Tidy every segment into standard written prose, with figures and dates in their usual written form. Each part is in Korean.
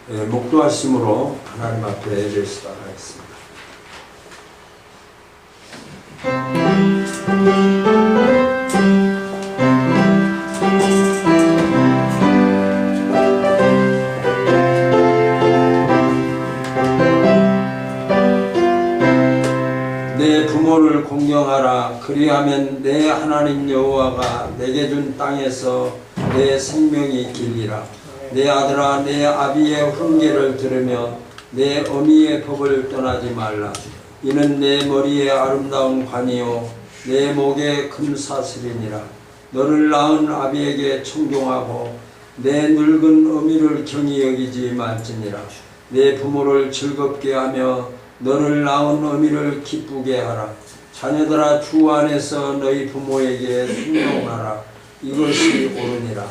목도하심으로 하나님 앞에 예배를 시작하겠습니다. 내 부모를 공경하라. 그리하면 내 하나님 여호와가 내게 준 땅에서 내 생명이 길리라. 내 아들아, 내 아비의 훈계를 들으며 내 어미의 법을 떠나지 말라. 이는 내 머리에 아름다운 관이요 내 목에 금사슬이니라. 너를 낳은 아비에게 청종하고 내 늙은 어미를 경히 여기지 말지니라. 내 부모를 즐겁게 하며 너를 낳은 어미를 기쁘게 하라. 자녀들아, 주 안에서 너희 부모에게 순종하라. 이것이 옳으니라.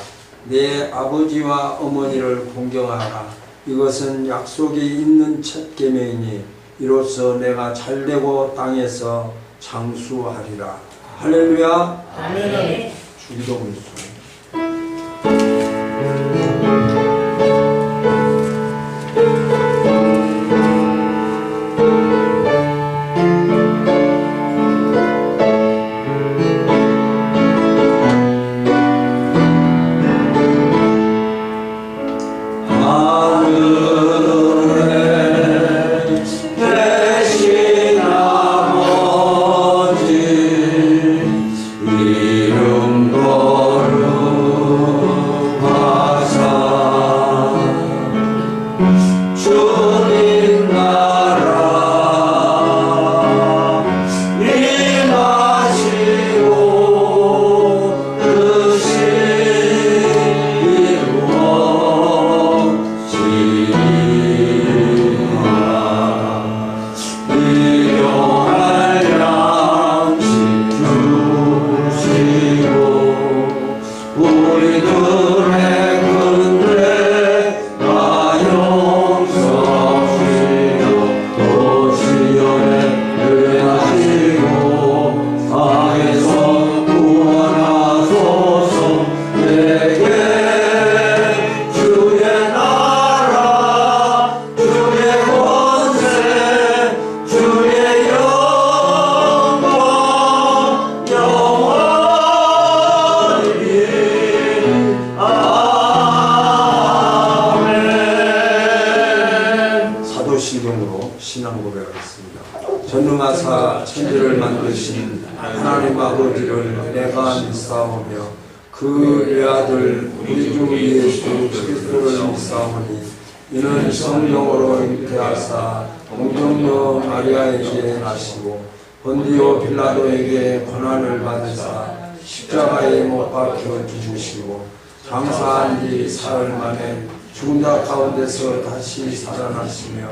내 아버지와 어머니를 공경하라. 이것은 약속이 있는 첫 계명이니 이로써 내가 잘되고 땅에서 장수하리라. 할렐루야. 아멘. 주기도 문수. 신앙 고백하겠습니다. 전능하사 천지를 만드신 하나님 아버지를 내가 믿사오며 그 외아들 우리 주 예수 그리스도를 믿사오니 이는 성령으로 잉태하사 동정녀 마리아에게 나시고 본디오 빌라도에게 고난을 받으사 십자가에 못 박혀 죽으시고 장사한 지 사흘 만에 죽은 자 가운데서 다시 살아나시며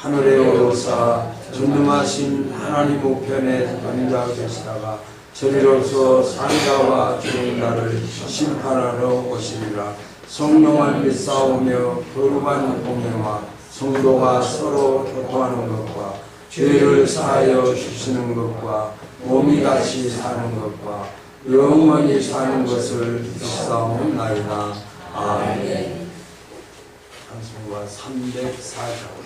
하늘에 오르사 전능하신 하나님 우편에 앉아 계시다가 저리로서 산자와 죽은 자를 심판하러 오시리라. 성령을 믿사오며 거룩한 공예와 성도가 서로 교통하는 것과 죄를 사하여 주시는 것과 몸이 다시 사는 것과 영원히 사는 것을 믿사옵나이다. 아멘. 찬송가 304장.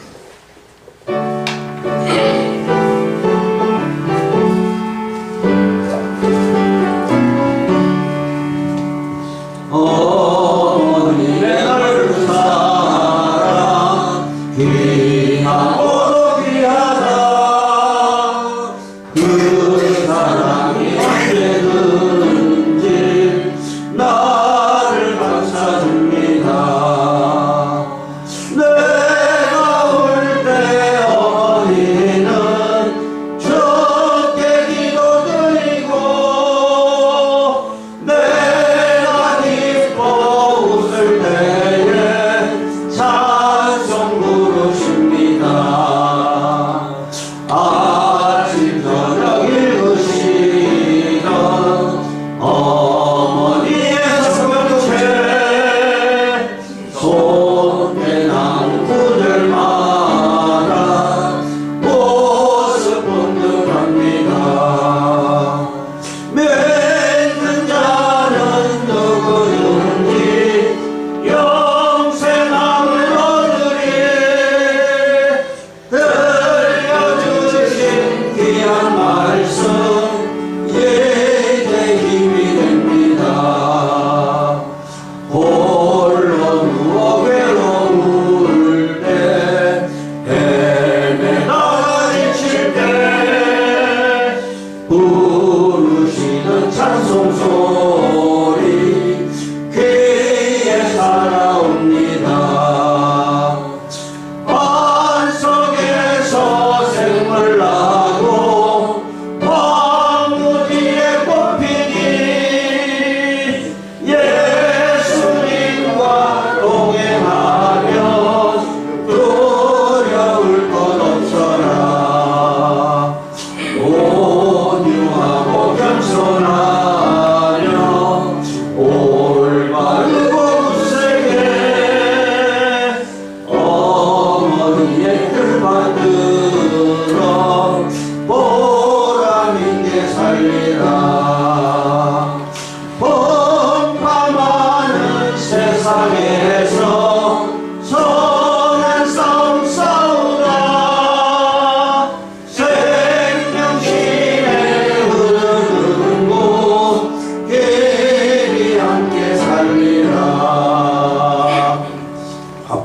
어머니 나를 사랑 귀하고도 귀하다. 그 사랑이 언제든지 나를 감싸줍니다. 내가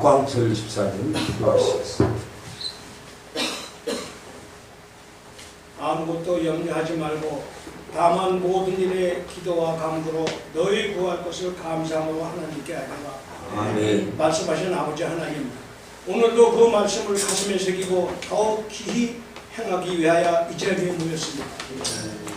박광철 집사님 기도하시겠습니다. 아무것도 염려하지 말고 다만 모든 일에 기도와 간구로 너희 구할 것을 감사함으로 하나님께 아뢰라. 아멘. 말씀하신 아버지 하나님, 오늘도 그 말씀을 가슴에 새기고 더욱 기히 행하기 위하여 이 자리에 모였습니다.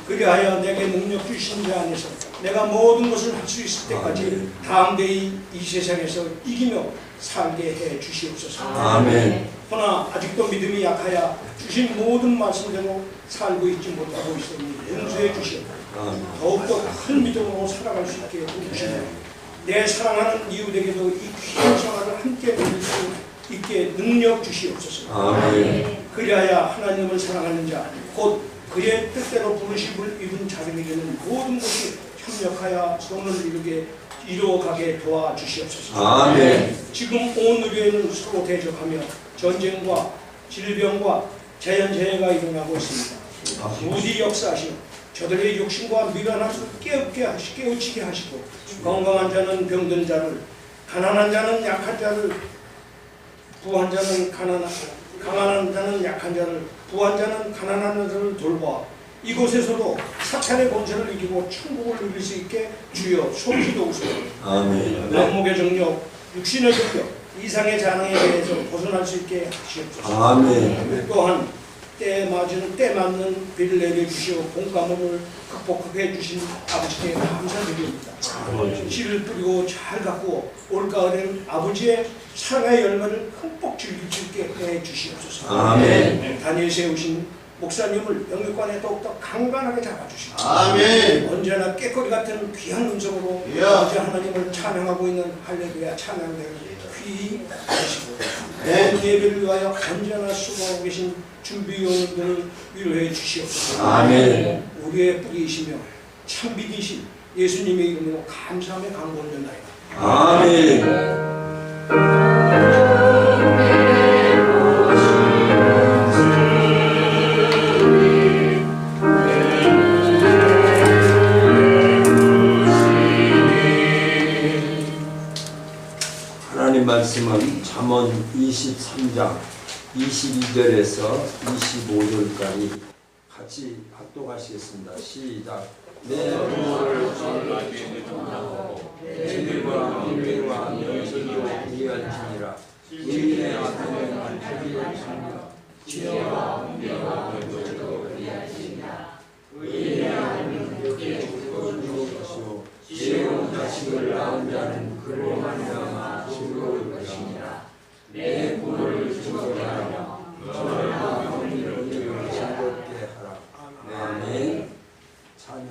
그리하여 내게 능력 주신 자 안에서 내가 모든 것을 할 수 있을 때까지 담대히 이 세상에서 이기며 살게 해 주시옵소서. 아멘. 그러나 아직도 믿음이 약하여 주신 모든 말씀대로 살고 있지 못하고 있으니 용서해 주시옵소서. 더욱더 큰 믿음으로 살아갈 수 있게 도우시며 내 사랑하는 이웃에게도 이 귀한 생활을 함께 누릴 수 있게 능력 주시옵소서. 아멘. 그리하여 하나님을 사랑하는 자, 곧 그의 뜻대로 부르심을 입은 자들에게는 모든 것이 협력하여 선을 이루어가게 도와주시옵소서. 아멘. 지금 온 의료에는 서로 대적하며 전쟁과 질병과 자연재해가 일어나고 있습니다. 부디 역사하시며 저들의 욕심과 미련함을 깨우치게 하시고 건강한 자는 병든 자를, 가난한 자는 약한 자를, 부한 자는 강한 자는 약한 자를, 부한 자는 가난한 자를 돌봐 이곳에서도 사탄의 권세를 이기고 천국을 누릴 수 있게 주여 소시 도우소서. 아멘. 안목의 정력, 육신의 정력, 이상의 자랑에 대해서 벗어날 수 있게 하시옵소서. 아멘. 또한 때 맞는 비를 내려주시어 봄가물을 극복하게 해주신 아버지께 감사드립니다. 씨를 뿌리고 잘 가꾸어 올가을엔 아버지의 사랑의 열매를 흠뻑 즐길 수 있게 해주시옵소서. 아멘. 다니엘 세우신 목사님을 영육관에 더욱더 강건하게 잡아주시고 아멘. 언제나 깨꼬리 같은 귀한 음성으로 예. 아버지 하나님을 찬양하고 있는 할렐루야 찬양대를 귀히 하시고 모든 예배를 위하여 언제나 수고하고 계신 준비위원들을 위로해 주시옵소서. 아멘. 우리의 뿌리이시며 참비이신 예수님의 이름으로 감사함의 간구를 전하리라. 아멘. 하나님 말씀은 잠언 23장 22절에서 25절까지 같이 합독하시겠습니다. 시작. 내 부모를 전하고 진리와 인류와 명철로 이해할지니라. 의인의 앞에는 안타기할지니라. 지혜와 은혜와 명철로 이해할지니라. 의인의 앞에는 그렇게 죽어줄 것이요 지혜로운 자식을 낳은 자는 그로 말미암아 즐거울 것이니라. 내 부모를 즐겁게 하며 저를 영혼을 즐겁게 하라. 아멘. 찬양.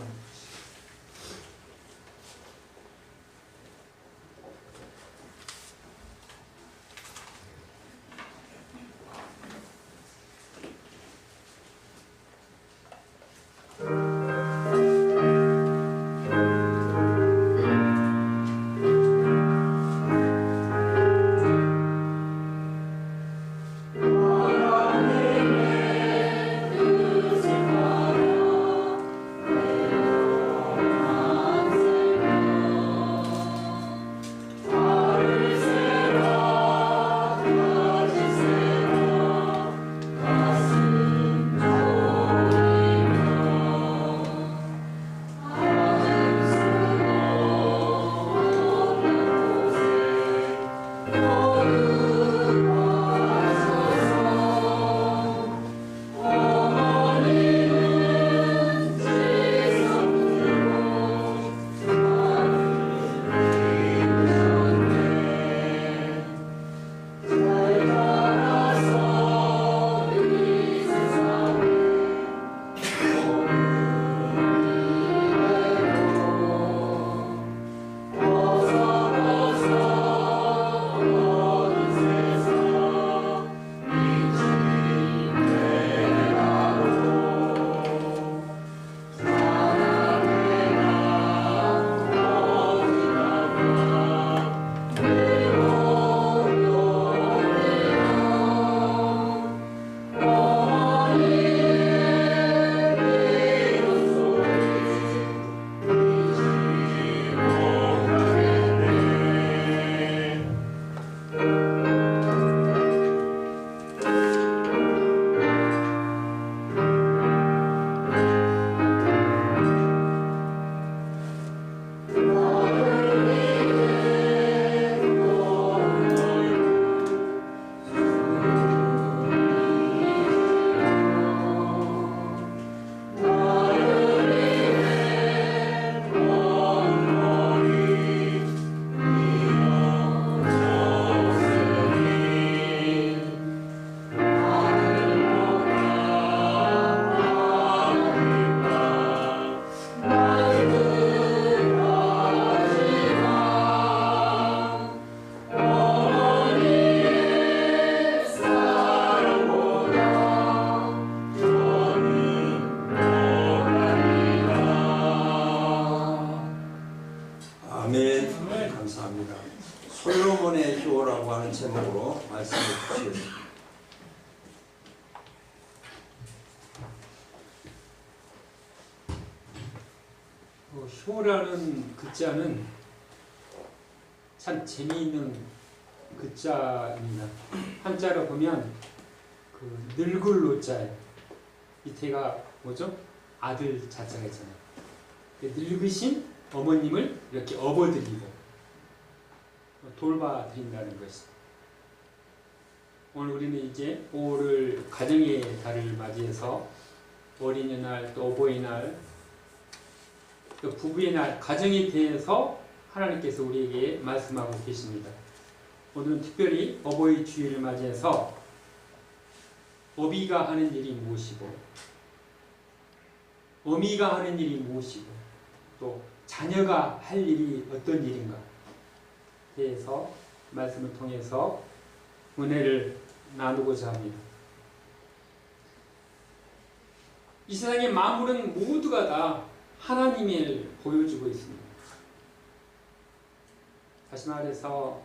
효라고 하는 제목으로 말씀해 주시겠습니다. 효라는 글자는 참 재미있는 글자입니다. 한자로 보면 그 늙을 노자예요. 밑에가 뭐죠? 아들 자자가 있잖아요. 늙으신 어머님을 이렇게 업어드리고 돌봐드린다는 것이. 오늘 우리는 이제 5월 가정의 달을 맞이해서 어린이날 또 어버이날 또 부부의 날 가정에 대해서 하나님께서 우리에게 말씀하고 계십니다. 오늘은 특별히 어버이 주일을 맞이해서 어비가 하는 일이 무엇이고 어미가 하는 일이 무엇이고 또 자녀가 할 일이 어떤 일인가 대해서 말씀을 통해서 은혜를 나누고자 합니다. 이 세상의 만물은 모두가 다 하나님을 보여주고 있습니다. 다시 말해서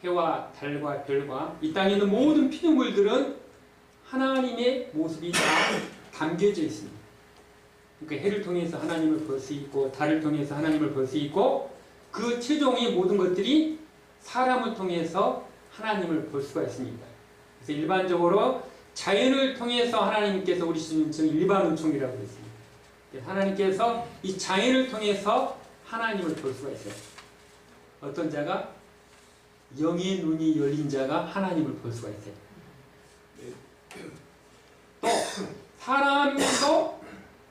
해와 달과 별과 이 땅에 있는 모든 피조물들은 하나님의 모습이 다 담겨져 있습니다. 그러니까 해를 통해서 하나님을 볼 수 있고 달을 통해서 하나님을 볼 수 있고 그 최종의 모든 것들이 사람을 통해서 하나님을 볼 수가 있습니다. 그래서 일반적으로 자연을 통해서 하나님께서 우리시는 일반 은총이라고 했습니다. 하나님께서 이 자연을 통해서 하나님을 볼 수가 있어요. 어떤 자가 영의 눈이 열린 자가 하나님을 볼 수가 있어요. 또 사람도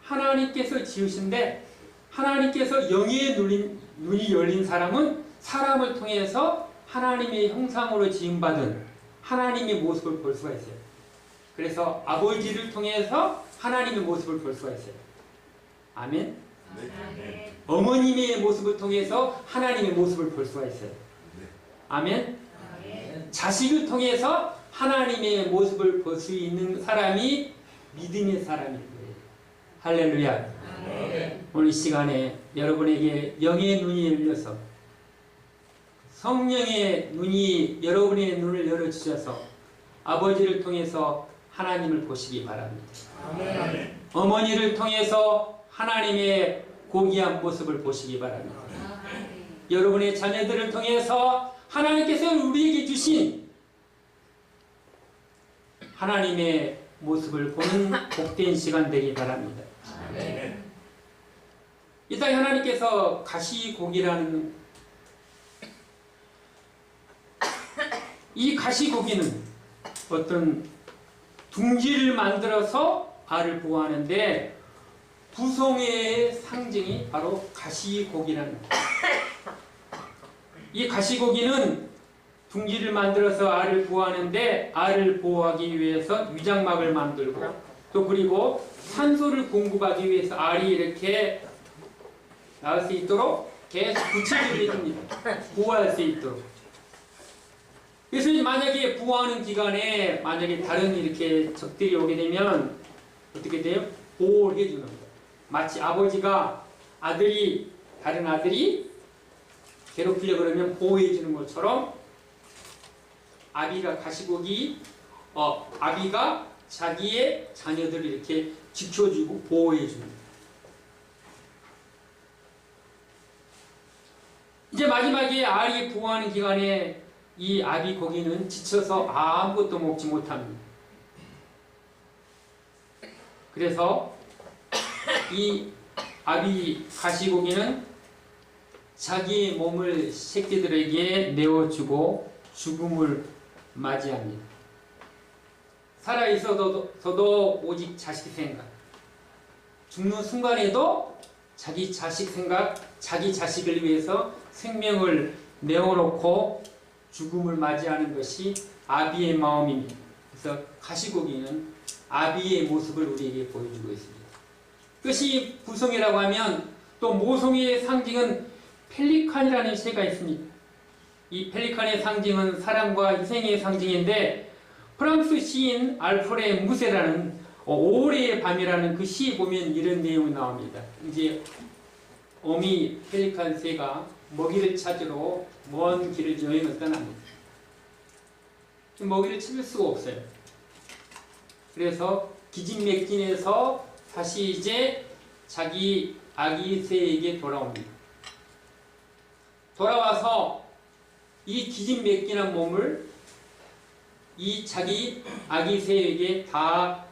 하나님께서 지으신데 하나님께서 영의 눈이 열린 사람은 사람을 통해서 하나님의 형상으로 지음받은 하나님의 모습을 볼 수가 있어요. 그래서 아버지를 통해서 하나님의 모습을 볼 수가 있어요. 아멘. 네. 어머님의 모습을 통해서 하나님의 모습을 볼 수가 있어요. 아멘. 자식을 통해서 하나님의 모습을 볼 수 있는 사람이 믿음의 사람인 거예요. 할렐루야. 오늘 이 시간에 여러분에게 영의 눈이 열려서 성령의 눈이 여러분의 눈을 열어주셔서 아버지를 통해서 하나님을 보시기 바랍니다. 아멘. 어머니를 통해서 하나님의 고귀한 모습을 보시기 바랍니다. 여러분의 자녀들을 통해서 하나님께서 우리에게 주신 하나님의 모습을 보는 복된 시간 되기 바랍니다. 이 땅에 하나님께서 가시고기라는 이 가시고기는 어떤 둥지를 만들어서 알을 보호하는데 부성의 상징이 바로 가시고기라는 거예요. 이 가시고기는 둥지를 만들어서 알을 보호하는데 알을 보호하기 위해서 위장막을 만들고 또 그리고 산소를 공급하기 위해서 알이 이렇게 나올 수 있도록 계속 부채를 해줍니다. 보호할 수 있도록. 그래서 만약에 보호하는 기간에 만약에 다른 이렇게 적들이 오게 되면 어떻게 돼요? 보호를 해주는 거예요. 마치 아버지가 다른 아들이 괴롭히려고 그러면 보호해 주는 것처럼 아비가 자기의 자녀들을 이렇게 지켜주고 보호해 주는 거예요. 이제 마지막에 알이 보호하는 기간에 이 아비 고기는 지쳐서 아무것도 먹지 못합니다. 그래서 이 아비 가시고기는 자기의 몸을 새끼들에게 내어주고 죽음을 맞이합니다. 살아있어도 오직 자식 생각, 죽는 순간에도 자기 자식 생각, 자기 자식을 위해서 생명을 내어놓고 죽음을 맞이하는 것이 아비의 마음입니다. 그래서 가시고기는 아비의 모습을 우리에게 보여주고 있습니다. 그것이 부성이라고 하면 또 모성의 상징은 펠리칸이라는 새가 있습니다. 이 펠리칸의 상징은 사랑과 희생의 상징인데 프랑스 시인 알프레 무세라는 5월의 밤이라는 그 시에 보면 이런 내용이 나옵니다. 이제 어미 펠리칸 새가 먹이를 찾으러 먼 길을 여행을 떠납니다. 먹이를 찾을 수가 없어요. 그래서 기진맥진해서 다시 이제 자기 아기 새에게 돌아옵니다. 돌아와서 이 기진맥진한 몸을 이 자기 아기 새에게 다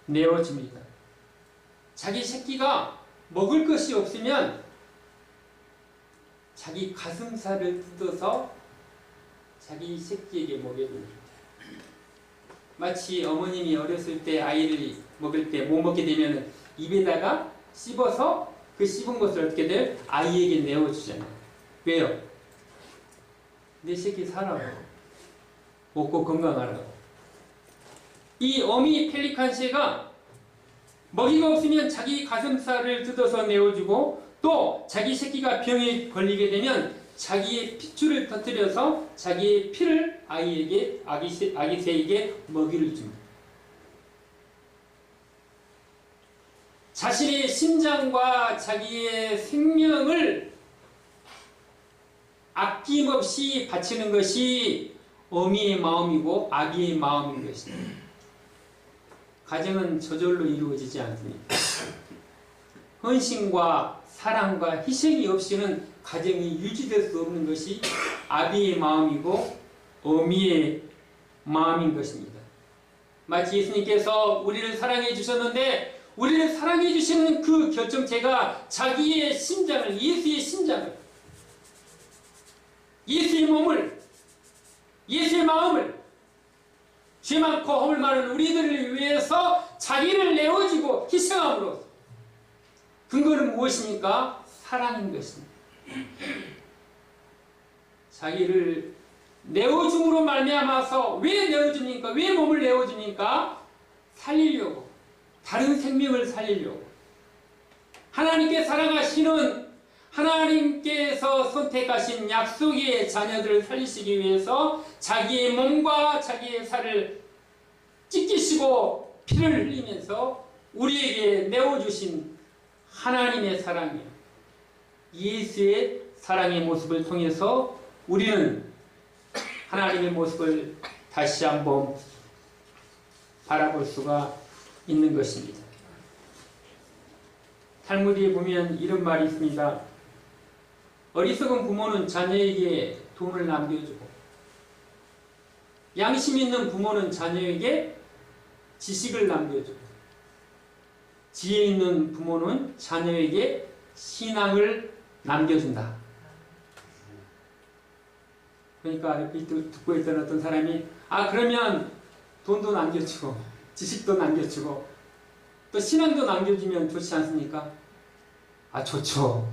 내어줍니다. 자기 새끼가 먹을 것이 없으면 자기 가슴살을 뜯어서 자기 새끼에게 먹여줍니다. 마치 어머님이 어렸을 때 아이를 먹을 때 못 먹게 되면 입에다가 씹어서 그 씹은 것을 어떻게 돼요? 아이에게 내어주잖아요. 왜요? 내 새끼 살아요. 먹고 건강하라고. 이 어미 펠리칸 새가 먹이가 없으면 자기 가슴살을 뜯어서 내어주고 또 자기 새끼가 병에 걸리게 되면 자기의 핏줄을 터뜨려서 자기의 피를 아이에게 아기 새에게 먹이를 줍니다. 자신의 심장과 자기의 생명을 아낌없이 바치는 것이 어미의 마음이고 아기의 마음인 것입니다. 가정은 저절로 이루어지지 않습니다. 헌신과 사랑과 희생이 없이는 가정이 유지될 수 없는 것이 아비의 마음이고 어미의 마음인 것입니다. 마치 예수님께서 우리를 사랑해 주셨는데 우리를 사랑해 주시는 그 결정체가 자기의 심장을, 예수의 심장을, 예수의 몸을, 예수의 마음을, 죄 많고 허물 많은 우리들을 위해서 자기를 내어주고 희생함으로 근거는 무엇입니까? 사랑인 것입니다. 자기를 내어줌으로 말미암아서 왜 내어줍니까? 왜 몸을 내어줍니까? 살리려고, 다른 생명을 살리려고. 하나님께 사랑하시는 하나님께서 선택하신 약속의 자녀들을 살리시기 위해서 자기의 몸과 자기의 살을 찢기시고 피를 흘리면서 우리에게 내어주신 하나님의 사랑이요, 예수의 사랑의 모습을 통해서 우리는 하나님의 모습을 다시 한번 바라볼 수가 있는 것입니다. 탈무드에 보면 이런 말이 있습니다. 어리석은 부모는 자녀에게 돈을 남겨주고 양심 있는 부모는 자녀에게 지식을 남겨주고 지혜 있는 부모는 자녀에게 신앙을 남겨준다. 그러니까 옆에 듣고 있던 어떤 사람이 그러면 돈도 남겨주고 지식도 남겨주고 또 신앙도 남겨주면 좋지 않습니까? 좋죠.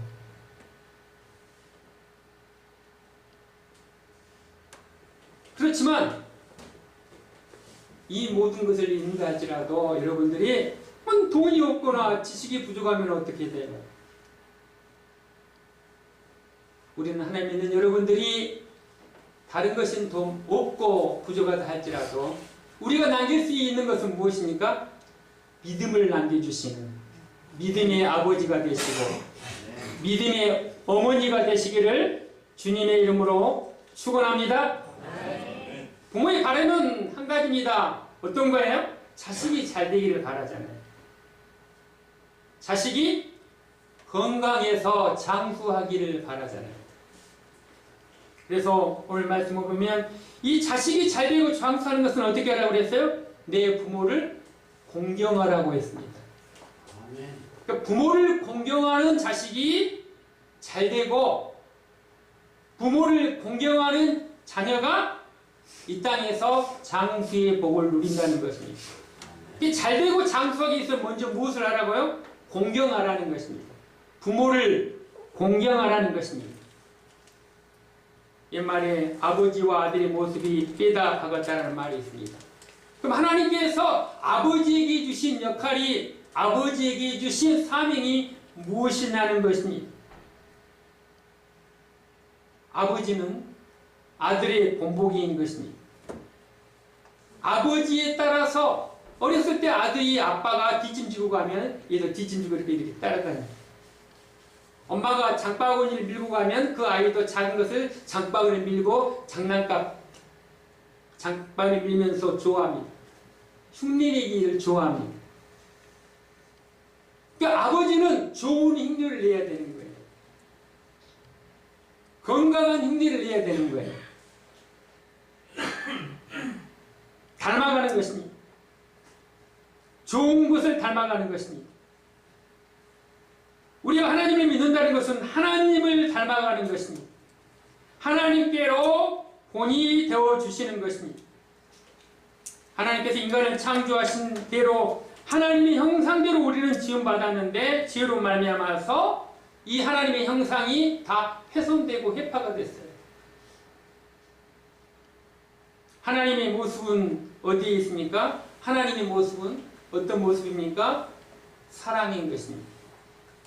그렇지만 이 모든 것을 잃는다 할지라도 여러분들이 돈이 없거나 지식이 부족하면 어떻게 돼요? 우리는 하나님 믿는 여러분들이 다른 것은 돈 없고 부족하다 할지라도 우리가 남길 수 있는 것은 무엇입니까? 믿음을 남겨주시는 믿음의 아버지가 되시고 믿음의 어머니가 되시기를 주님의 이름으로 축원합니다. 부모의 바람은 한 가지입니다. 어떤 거예요? 자식이 잘 되기를 바라잖아요. 자식이 건강해서 장수하기를 바라잖아요. 그래서 오늘 말씀을 보면 이 자식이 잘 되고 장수하는 것은 어떻게 하라고 그랬어요? 내 부모를 공경하라고 했습니다. 그러니까 부모를 공경하는 자식이 잘 되고 부모를 공경하는 자녀가 이 땅에서 장수의 복을 누린다는 것입니다. 잘 되고 장수하기 위해서 먼저 무엇을 하라고요? 공경하라는 것입니다. 부모를 공경하라는 것입니다. 옛말에 아버지와 아들의 모습이 빼다 박았다는 말이 있습니다. 그럼 하나님께서 아버지에게 주신 역할이, 아버지에게 주신 사명이 무엇이냐는 것입니다. 아버지는 아들의 본보기인 것입니다. 아버지에 따라서 어렸을 때 아들이 아빠가 뒷짐지고 가면 얘도 뒷짐지고 이렇게 따라다닙니다. 엄마가 장바구니를 밀고 가면 그 아이도 작은 것을 장바구니에 밀고 장난감 장발을 밀면서 좋아합니다. 흉내내기를 좋아합니다. 그러니까 아버지는 좋은 흉내를 내야 되는 거예요. 건강한 흉내를 내야 되는 거예요. 닮아가는 것입니다. 좋은 것을 닮아가는 것입니다. 우리가 하나님을 믿는다는 것은 하나님을 닮아가는 것입니다. 하나님께로 본이 되어주시는 것입니다. 하나님께서 인간을 창조하신 대로 하나님의 형상대로 우리는 지음받았는데 죄로 말미암아서 이 하나님의 형상이 다 훼손되고 해파가 됐어요. 하나님의 모습은 어디에 있습니까? 하나님의 모습은 어떤 모습입니까? 사랑인 것입니다.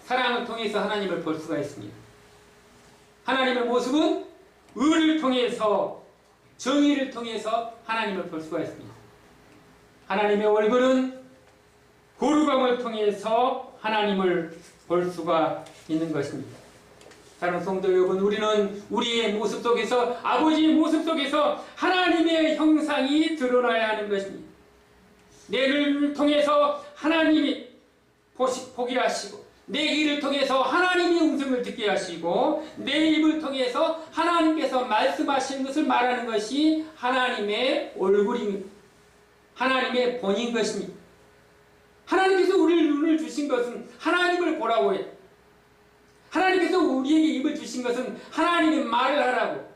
사랑을 통해서 하나님을 볼 수가 있습니다. 하나님의 모습은 의를 통해서, 정의를 통해서 하나님을 볼 수가 있습니다. 하나님의 얼굴은 거룩함을 통해서 하나님을 볼 수가 있는 것입니다. 사랑하는 성도 여러분, 우리는 우리의 모습 속에서, 아버지의 모습 속에서 하나님의 형상이 드러나야 하는 것입니다. 내를 통해서 하나님이 보게 하시고, 내 귀를 통해서 하나님의 음성을 듣게 하시고, 내 입을 통해서 하나님께서 말씀하시는 것을 말하는 것이 하나님의 얼굴입니다. 하나님의 본인 것입니다. 하나님께서 우리를 눈을 주신 것은 하나님을 보라고 해요. 하나님께서 우리에게 입을 주신 것은 하나님의 말을 하라고.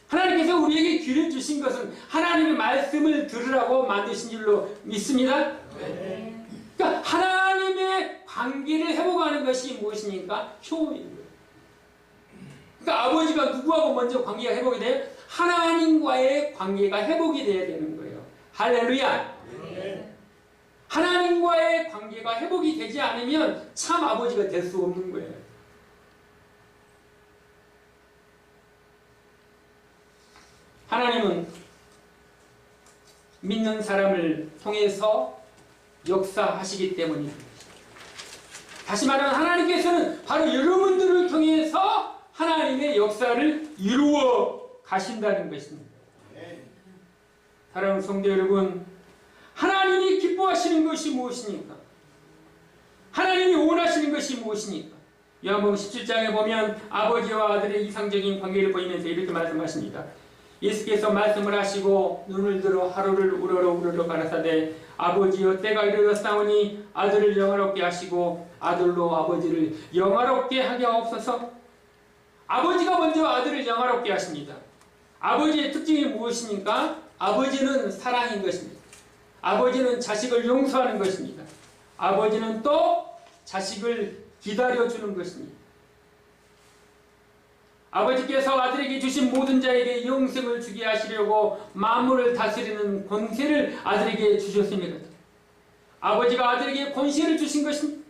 하나님께서 우리에게 귀를 주신 것은 하나님의 말씀을 들으라고 만드신 줄로 믿습니다. 네. 그러니까 하나님의 관계를 회복하는 것이 무엇입니까? 효인 거예요. 그러니까 아버지가 누구하고 먼저 관계가 회복이 돼요? 하나님과의 관계가 회복이 돼야 되는 거예요. 할렐루야! 네. 하나님과의 관계가 회복이 되지 않으면 참 아버지가 될 수 없는 거예요. 하나님은 믿는 사람을 통해서 역사하시기 때문입니다. 다시 말하면 하나님께서는 바로 여러분들을 통해서 하나님의 역사를 이루어 가신다는 것입니다. 사랑하는 성도 여러분, 하나님이 기뻐하시는 것이 무엇입니까? 하나님이 원하시는 것이 무엇입니까? 요한복음 17장에 보면 아버지와 아들의 이상적인 관계를 보이면서 이렇게 말씀하십니다. 예수께서 말씀을 하시고 눈을 들어 하루를 우러러 가라사대 아버지여 때가 이르렀사오니 아들을 영화롭게 하시고 아들로 아버지를 영화롭게 하게 하옵소서. 아버지가 먼저 아들을 영화롭게 하십니다. 아버지의 특징이 무엇입니까? 아버지는 사랑인 것입니다. 아버지는 자식을 용서하는 것입니다. 아버지는 또 자식을 기다려주는 것입니다. 아버지께서 아들에게 주신 모든 자에게 영생을 주게 하시려고 만물을 다스리는 권세를 아들에게 주셨습니다. 아버지가 아들에게 권세를 주신 것입니다.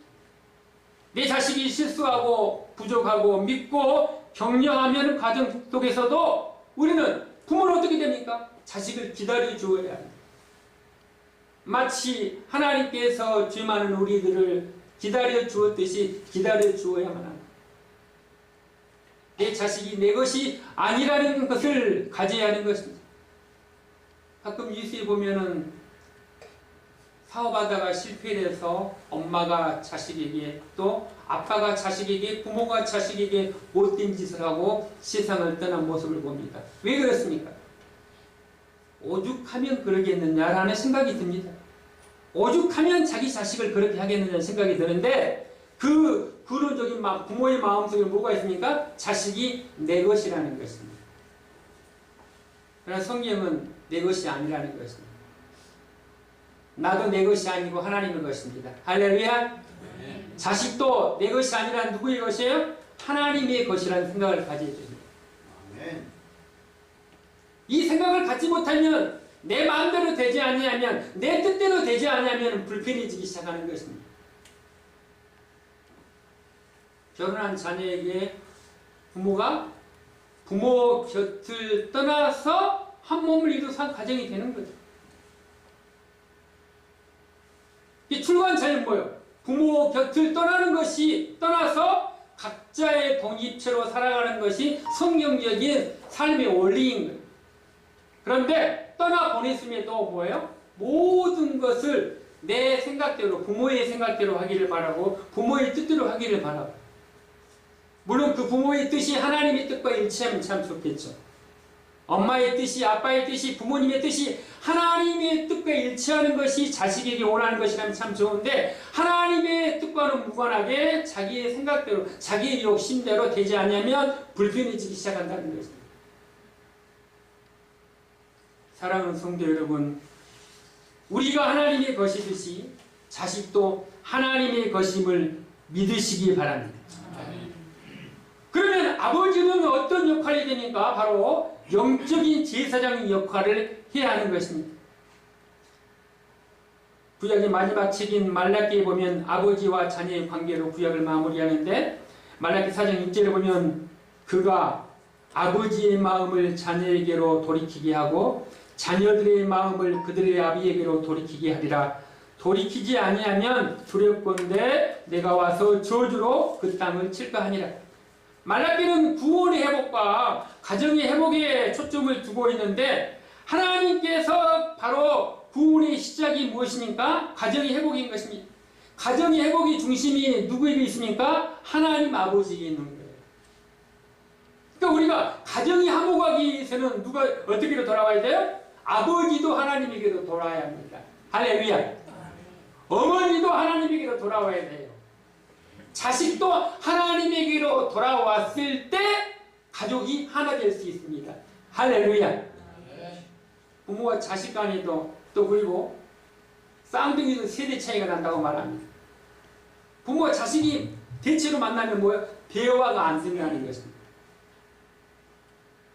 내 자식이 실수하고 부족하고 믿고 격려하면 가정 속에서도 우리는 부모는 어떻게 됩니까? 자식을 기다려 주어야 합니다. 마치 하나님께서 죄 많은 우리들을 기다려 주었듯이 기다려 주어야만 합니다. 내 자식이 내 것이 아니라는 것을 가져야 하는 것입니다. 가끔 뉴스에 보면은 사업하다가 실패해서 엄마가 자식에게 또 아빠가 자식에게 부모가 자식에게 못된 짓을 하고 세상을 떠난 모습을 봅니다. 왜 그렇습니까? 오죽하면 그러겠느냐라는 생각이 듭니다. 오죽하면 자기 자식을 그렇게 하겠느냐는 생각이 드는데 그 근원적인 부모의 마음속에 뭐가 있습니까? 자식이 내 것이라는 것입니다. 그러나 성경은 내 것이 아니라는 것입니다. 나도 내 것이 아니고 하나님의 것입니다. 할렐루야. 자식도 내 것이 아니라 누구의 것이에요? 하나님의 것이라는 생각을 가져야 됩니다. 이 생각을 갖지 못하면 내 마음대로 되지 않냐면 내 뜻대로 되지 않냐면 불편해지기 시작하는 것입니다. 결혼한 자녀에게 부모가 부모 곁을 떠나서 한 몸을 이루어서 한 가정이 되는 거죠. 이 출가한 자녀는 뭐예요? 부모 곁을 떠나는 것이 떠나서 각자의 독립체로 살아가는 것이 성경적인 삶의 원리인 거예요. 그런데 떠나 보냈음에도 뭐예요? 모든 것을 내 생각대로, 부모의 생각대로 하기를 바라고 부모의 뜻대로 하기를 바라고, 물론 그 부모의 뜻이 하나님의 뜻과 일치하면 참 좋겠죠. 엄마의 뜻이, 아빠의 뜻이, 부모님의 뜻이 하나님의 뜻과 일치하는 것이 자식에게 원하는 것이라면 참 좋은데, 하나님의 뜻과는 무관하게 자기의 생각대로, 자기의 욕심대로 되지 않으면 불편해지기 시작한다는 것입니다. 사랑하는 성도 여러분, 우리가 하나님의 것이듯이 자식도 하나님의 것임을 믿으시기 바랍니다. 그러면 아버지는 어떤 역할이 되니까? 바로 영적인 제사장의 역할을 해야 하는 것입니다. 구약의 마지막 책인 말라기에 보면 아버지와 자녀의 관계로 구약을 마무리하는데, 말라기 4장 6절에 보면 그가 아버지의 마음을 자녀에게로 돌이키게 하고 자녀들의 마음을 그들의 아비에게로 돌이키게 하리라. 돌이키지 아니하면 두렵건대 내가 와서 저주로 그 땅을 칠까 하니라. 말라기는 구원의 회복과 가정의 회복에 초점을 두고 있는데, 하나님께서 바로 구원의 시작이 무엇입니까? 가정의 회복인 것입니다. 가정의 회복의 중심이 누구에게 있습니까? 하나님 아버지에게 있는 거예요. 그러니까 우리가 가정이 화목하기 위해서는 누가 어떻게로 돌아와야 돼요? 아버지도 하나님에게로 돌아와야 합니다. 할렐루야. 어머니도 하나님에게로 돌아와야 돼요. 자식도 하나님에게로 돌아왔을 때 가족이 하나 될 수 있습니다. 할렐루야. 부모와 자식 간에도 또 그리고 쌍둥이도 세대 차이가 난다고 말합니다. 부모와 자식이 대체로 만나면 뭐예요? 대화가 안 된다는 것입니다.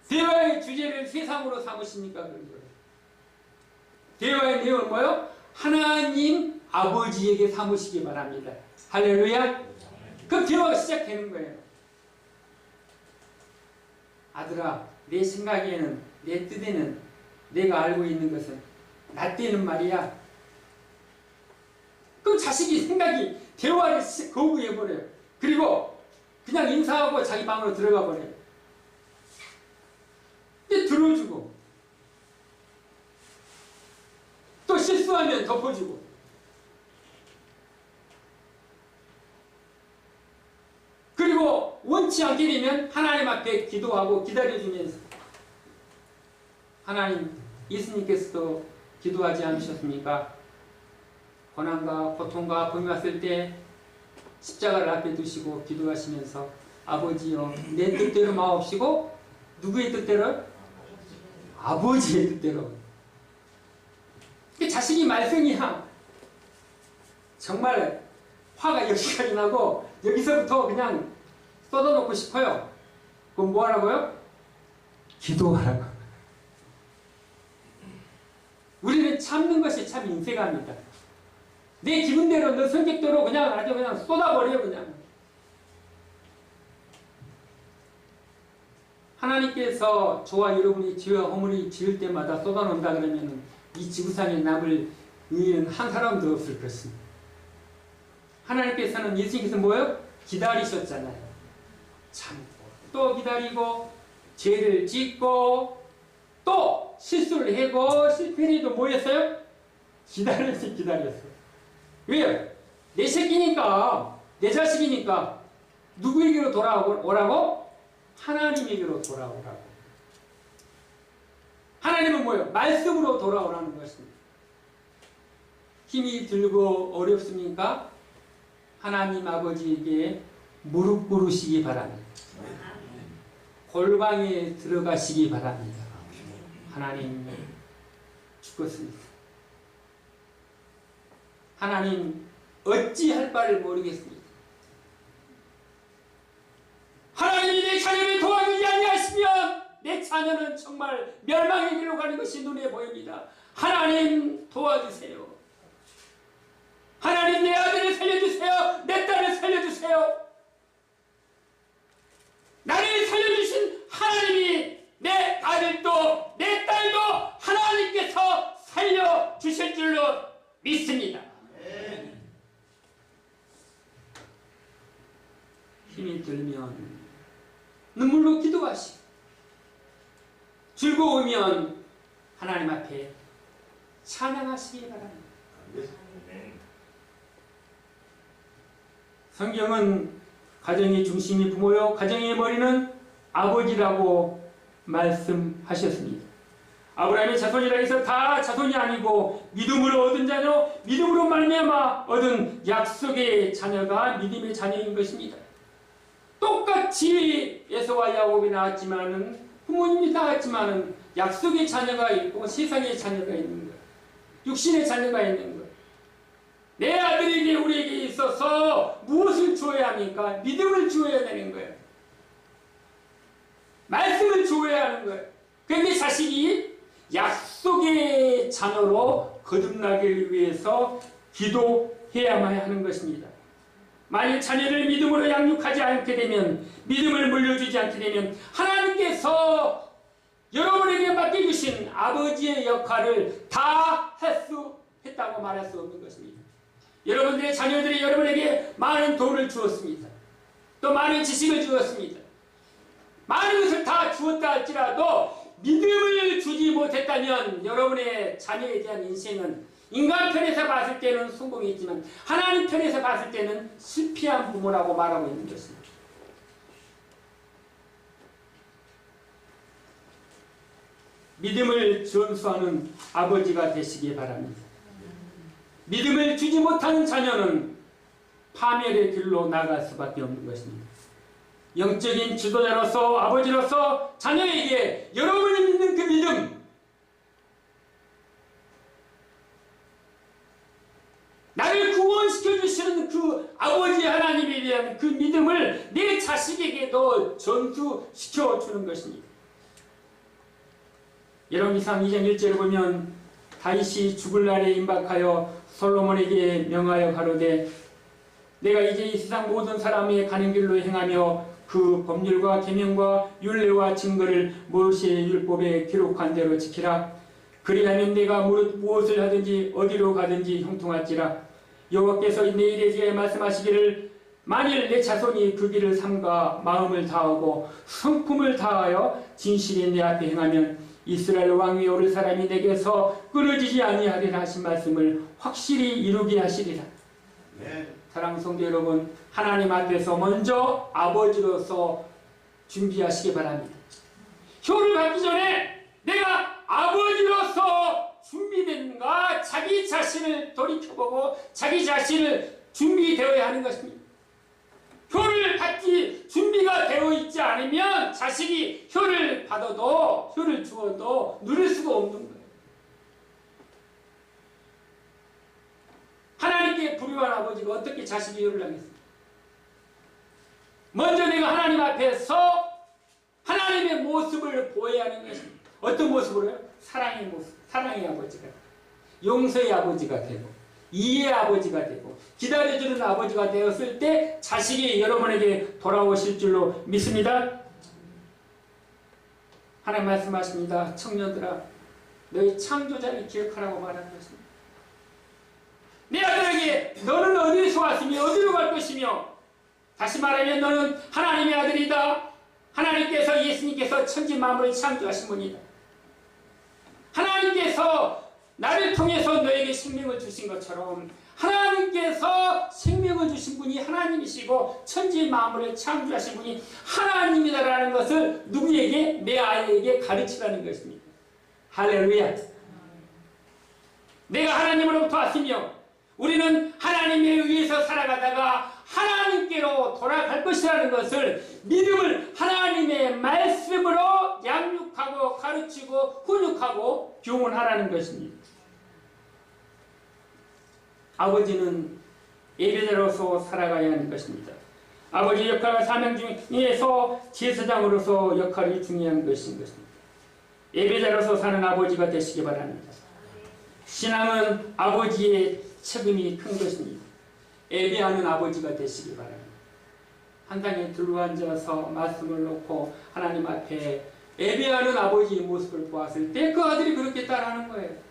대화의 주제를 세상으로 삼으십니까? 대화의 내용은 뭐예요? 하나님 아버지에게 삼으시기 바랍니다. 할렐루야. 그럼 대화가 시작되는 거예요. 아들아, 내 생각에는, 내 뜻에는, 내가 알고 있는 것은 나 때는 말이야. 그럼 자식이 생각이, 대화를 거부해버려요. 그리고 그냥 인사하고 자기 방으로 들어가 버려요. 근데 들어주고, 또 실수하면 덮어주고, 그리고 원치 않게 되면 하나님 앞에 기도하고 기다려주면서, 하나님, 예수님께서도 기도하지 않으셨습니까? 고난과 고통과 아픔이 왔을 때 십자가를 앞에 두시고 기도하시면서, 아버지여 내 뜻대로 마옵시고 누구의 뜻대로? 아버지의 뜻대로. 자식이 말썽이야. 정말 화가 여기까지 나고 여기서부터 그냥 쏟아놓고 싶어요. 그럼 뭐 하라고요? 기도하라고. 우리는 참는 것이 참 인색합니다. 내 기분대로, 내 성격대로 그냥 아주 그냥 쏟아버려요, 그냥. 하나님께서 저와 여러분이 죄와 허물이 지을 때마다 쏟아놓는다 그러면 이 지구상에 남을 의인은 한 사람도 없을 것입니다. 하나님께서는, 예수님께서 뭐예요? 기다리셨잖아요. 참고 또 기다리고 죄를 짓고 또 실수를 하고 실패를 해도 뭐 했어요? 기다렸어요. 왜요? 내 새끼니까, 내 자식이니까 누구에게로 돌아오라고? 하나님에게로 돌아오라고. 하나님은 뭐예요? 말씀으로 돌아오라는 것입니다. 힘이 들고 어렵습니까? 하나님 아버지에게 무릎 꿇으시기 바랍니다. 골방에 들어가시기 바랍니다. 하나님, 죽었습니다. 하나님, 어찌할 바를 모르겠습니다. 하나님이 내 자녀를 도와주지 아니하시면 내 자녀는 정말 멸망의 길로 가는 것이 눈에 보입니다. 하나님, 도와주세요. 하나님, 내 아들을 살려주세요. 내 딸을 살려주세요. 나를 살려주신 하나님이 내 아들도 내 딸도 하나님께서 살려주실 줄로 믿습니다. 힘이 들면 눈물로 기도하시고, 즐거우면 하나님 앞에 찬양하시기 바랍니다. 성경은 가정의 중심이 부모요 가정의 머리는 아버지라고 말씀하셨습니다. 아브라함의 자손이라 해서 다 자손이 아니고 믿음으로 얻은 자녀, 믿음으로 말미암아 얻은 약속의 자녀가 믿음의 자녀인 것입니다. 똑같이 에서와 야곱이 낳았지만은 부모님이 낳았지만은 약속의 자녀가 있고 세상의 자녀가 있는 거예요. 육신의 자녀가 있는 거예요. 내 아들에게 우리에게 있어서 무엇을 주어야 합니까? 믿음을 주어야 되는 거예요. 말씀을 주어야 하는 거예요. 그런데 자식이 약속의 자녀로 거듭나기를 위해서 기도해야만 하는 것입니다. 만일 자녀를 믿음으로 양육하지 않게 되면, 믿음을 물려주지 않게 되면 하나님께서 여러분에게 맡겨주신 아버지의 역할을 다 했다고 말할 수 없는 것입니다. 여러분들의 자녀들이 여러분에게 많은 돈을 주었습니다. 또 많은 지식을 주었습니다. 많은 것을 다 주었다 할지라도 믿음을 주지 못했다면 여러분의 자녀에 대한 인생은 인간 편에서 봤을 때는 성공이 있지만 하나님 편에서 봤을 때는 실패한 부모라고 말하고 있는 것입니다. 믿음을 전수하는 아버지가 되시기 바랍니다. 믿음을 주지 못하는 자녀는 파멸의 길로 나갈 수밖에 없는 것입니다. 영적인 지도자로서 아버지로서 자녀에게 여러분이 믿는 그 믿음, 나를 구원시켜 주시는 그 아버지 하나님에 대한 그 믿음을 내 자식에게도 전수시켜 주는 것입니다. 열왕기상 2장 1절을 보면 다윗이 죽을 날에 임박하여 솔로몬에게 명하여 가로되 내가 이제 이 세상 모든 사람의 가는 길로 행하며 그 법률과 계명과 율례와 증거를 모세의 율법에 기록한 대로 지키라. 그리하면 내가 무엇을 하든지 어디로 가든지 형통할지라. 여호와께서 내일에 말씀하시기를 만일 내 자손이 그 길을 삼가 마음을 다하고 성품을 다하여 진실히 내 앞에 행하면 이스라엘 왕위에 오를 사람이 내게서 끊어지지 아니하리라 하신 말씀을 확실히 이루게 하시리라. 네. 사랑하는 성도 여러분, 하나님 앞에서 먼저 아버지로서 준비하시기 바랍니다. 효를 받기 전에 내가 아버지로서 준비됐는가 자기 자신을 돌이켜보고 자기 자신을 준비되어야 하는 것입니다. 효를 받기 준비가 되어 있지 않으면 자식이 효를 받아도 효를 주어도 누릴 수가 없는 거예요. 하나님께 불효한 아버지가 어떻게 자식이 효를 하겠습니까? 먼저 내가 하나님 앞에서 하나님의 모습을 보여야 하는 것입니다. 어떤 모습으로요? 사랑의 모습, 사랑의 아버지가 되고, 용서의 아버지가 되고, 이해의 아버지가 되고, 기다려주는 아버지가 되었을 때 자식이 여러분에게 돌아오실 줄로 믿습니다. 하나님 말씀하십니다. 청년들아, 너희 창조자를 기억하라고 말하는 것입니다. 내 아들에게 너는 어디에서 왔으며 어디로 갈 것이며, 다시 말하면 너는 하나님의 아들이다. 하나님께서 예수님께서 천지 만물을 창조하신 분이다. 하나님께서 나를 통해서 너에게 생명을 주신 것처럼 하나님께서 생명을 주신 분이 하나님이시고 천지 만물을 창조하신 분이 하나님이다라는 것을 누구에게? 내 아이에게 가르치라는 것입니다. 할렐루야. 내가 하나님으로부터 왔으며 우리는 하나님에 의해서 살아가다가 하나님께로 돌아갈 것이라는 것을 믿음을 하나님의 말씀으로 양육하고 가르치고 훈육하고 교훈하라는 것입니다. 아버지는 예배자로서 살아가야 하는 것입니다. 아버지 역할과 사명 중에서 제사장으로서 역할이 중요한 것인 것입니다. 예배자로서 사는 아버지가 되시기 바랍니다. 신앙은 아버지의 책임이 큰 것입니다. 예배하는 아버지가 되시기 바랍니다. 한 장에 둘러앉아서 말씀을 놓고 하나님 앞에 예배하는 아버지의 모습을 보았을 때 그 아들이 그렇게 따라하는 거예요.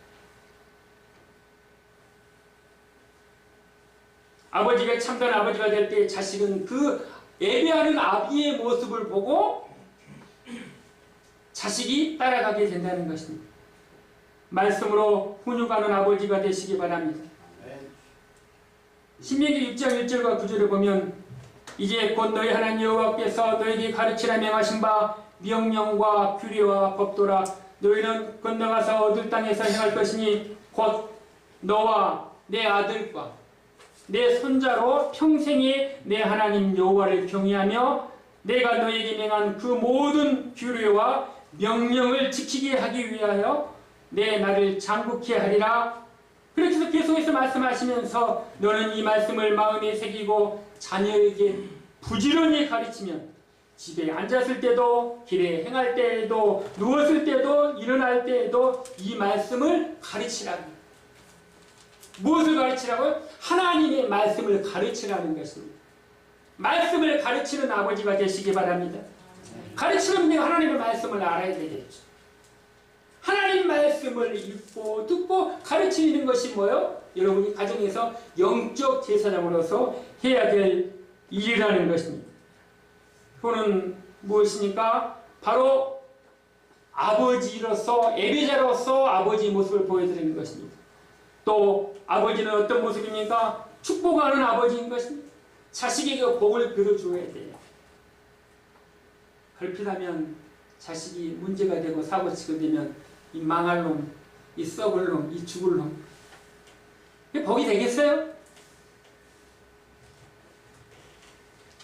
아버지가 참된 아버지가 될 때 자식은 그 예배하는 아비의 모습을 보고 자식이 따라가게 된다는 것입니다. 말씀으로 훈육하는 아버지가 되시기 바랍니다. 신명기 6장 1절과 9절에 보면 이제 곧 너희 하나님 여호와께서 너희에게 가르치라 명하신 바 명령과 규례와 법도라. 너희는 건너가서 얻을 땅에서 행할 것이니 곧 너와 내 아들과 내 손자로 평생에 내 하나님 여호와를 경외하며 내가 너희에게 명한 그 모든 규례와 명령을 지키게 하기 위하여 내 나를 장국케 하리라. 그렇게 해서 계속해서 말씀하시면서 너는 이 말씀을 마음에 새기고 자녀에게 부지런히 가르치면 집에 앉았을 때도 길에 행할 때에도 누웠을 때도 일어날 때에도 이 말씀을 가르치라고. 무엇을 가르치라고요? 하나님의 말씀을 가르치라는 것입니다. 말씀을 가르치는 아버지가 되시기 바랍니다. 가르치려면 내가 하나님의 말씀을 알아야 되겠죠. 하나님 말씀을 읽고 듣고 가르치는 것이 뭐예요? 여러분이 가정에서 영적 제사장으로서 해야 될 일이라는 것입니다. 그거는 무엇이니까? 바로 아버지로서, 예배자로서 아버지의 모습을 보여드리는 것입니다. 또 아버지는 어떤 모습입니까? 축복하는 아버지인 것입니다. 자식에게 복을 빌어줘야 돼요. 그렇다면 자식이 문제가 되고 사고치게 되면 이 망할 놈, 이 썩을 놈, 이 죽을 놈, 이게 복이 되겠어요?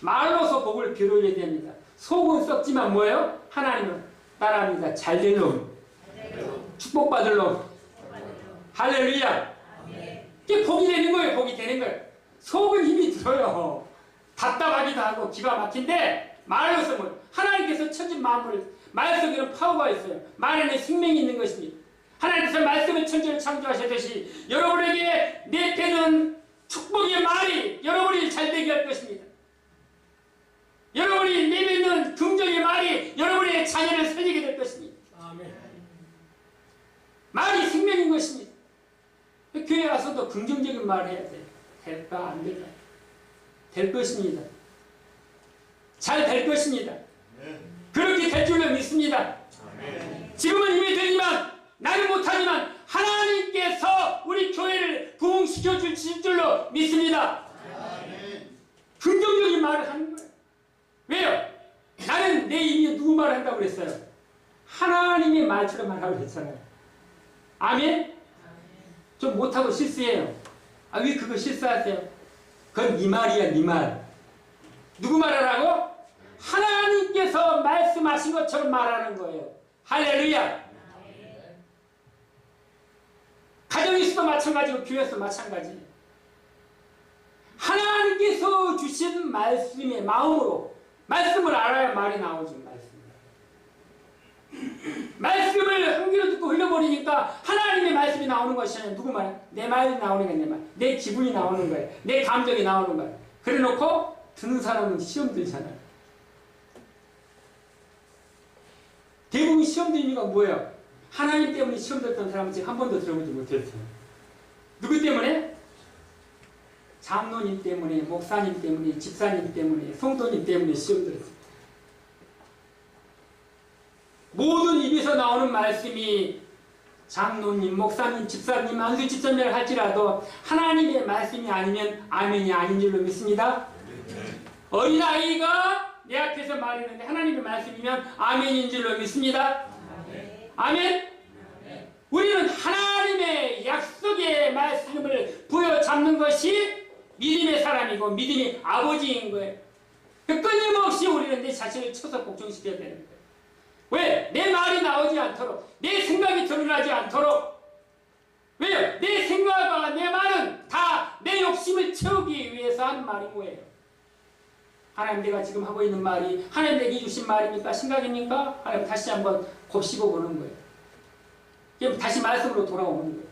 말로서 복을 빌어야 됩니다. 속은 썩지만 뭐예요? 하나님은 따라합니다. 잘될 놈, 축복받을 놈, 할렐루야. 이게 복이 되는 거예요. 복이 되는 거예요. 속은 힘이 들어요. 답답하기도 하고 기가 막힌데 말로서 뭐 하나님께서 천진 만물을 말 속에는 파워가 있어요. 말 안에 생명이 있는 것입니다. 하나님께서 말씀을 천지를 창조하셨듯이 여러분에게 내패는 축복의 말이 여러분이 잘되게 할 것입니다. 여러분이 내뱉는 긍정의 말이 여러분의 자녀를 살리게 될 것입니다. 아멘. 말이 생명인 것입니다. 교회 와서도 긍정적인 말을 해야 돼요. 될까 안 될까? 될 것입니다. 잘 될 것입니다. 그렇게 될 줄로 믿습니다. 지금은 이미 되지만 나는 못하지만 하나님께서 우리 교회를 부흥시켜 주실 줄로 믿습니다. 긍정적인 말을 하는 거예요. 왜요? 나는 내 입에 누구 말을 한다고 그랬어요? 하나님의 말처럼 말하고 그랬잖아요. 아멘? 좀 못하고 실수해요. 아, 왜 그거 실수하세요? 그건 네 말이야, 네 말. 누구 말하라고? 하나님께서 말씀하신 것처럼 말하는 거예요. 할렐루야. 가정에서도 마찬가지고 교회에서도 마찬가지. 하나님께서 주신 말씀의 마음으로 말씀을 알아야 말이 나오죠. 말씀을 한 귀로 듣고 흘려버리니까 하나님의 말씀이 나오는 것이잖아요. 누구 말? 내 말이 나오는 게 내 말. 내 기분이 나오는 거예요. 내 감정이 나오는 거예요. 그래 놓고 듣는 사람은 시험 들잖아요. 대부분 시험 드는 이유가 뭐예요? 하나님 때문에 시험 들었던 사람은 지금 한 번도 들어보지 못했어요. 누구 때문에? 장로님 때문에, 목사님 때문에, 집사님 때문에, 성도님 때문에 시험 들었어요. 모든 입에서 나오는 말씀이 장로님, 목사님, 집사님, 안수 집사님을 할지라도 하나님의 말씀이 아니면 아멘이 아닌 줄로 믿습니다. 어린아이가 내 앞에서 말했는데 하나님의 말씀이면 아멘인 줄로 믿습니다. 아멘. 우리는 하나님의 약속의 말씀을 부여잡는 것이 믿음의 사람이고 믿음의 아버지인 거예요. 끊임없이 우리는 내 자신을 쳐서 복종시켜야 되는 거예요. 왜? 내 말이 나오지 않도록, 내 생각이 드러나지 않도록. 왜요? 내 생각과 내 말은 다 내 욕심을 채우기 위해서 하는 말인 거예요. 하나님, 내가 지금 하고 있는 말이 하나님 내게 주신 말입니까? 생각입니까? 하나님 다시 한번 곱씹어 보는 거예요. 그럼 다시 말씀으로 돌아오는 거예요.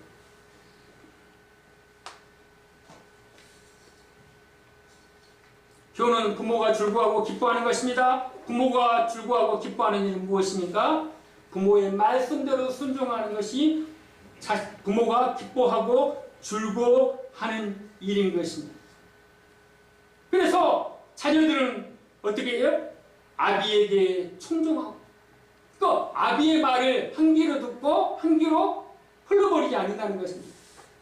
교훈은 부모가 즐거워하고 기뻐하는 것입니다. 부모가 즐거워하고 기뻐하는 일은 무엇입니까? 부모의 말씀대로 순종하는 것이 부모가 기뻐하고 즐거워하는 일인 것입니다. 그래서 자녀들은 어떻게 해요? 아비에게 충성하고, 또 아비의 말을 한 귀로 듣고 한 귀로 흘러버리지 않는다는 것입니다.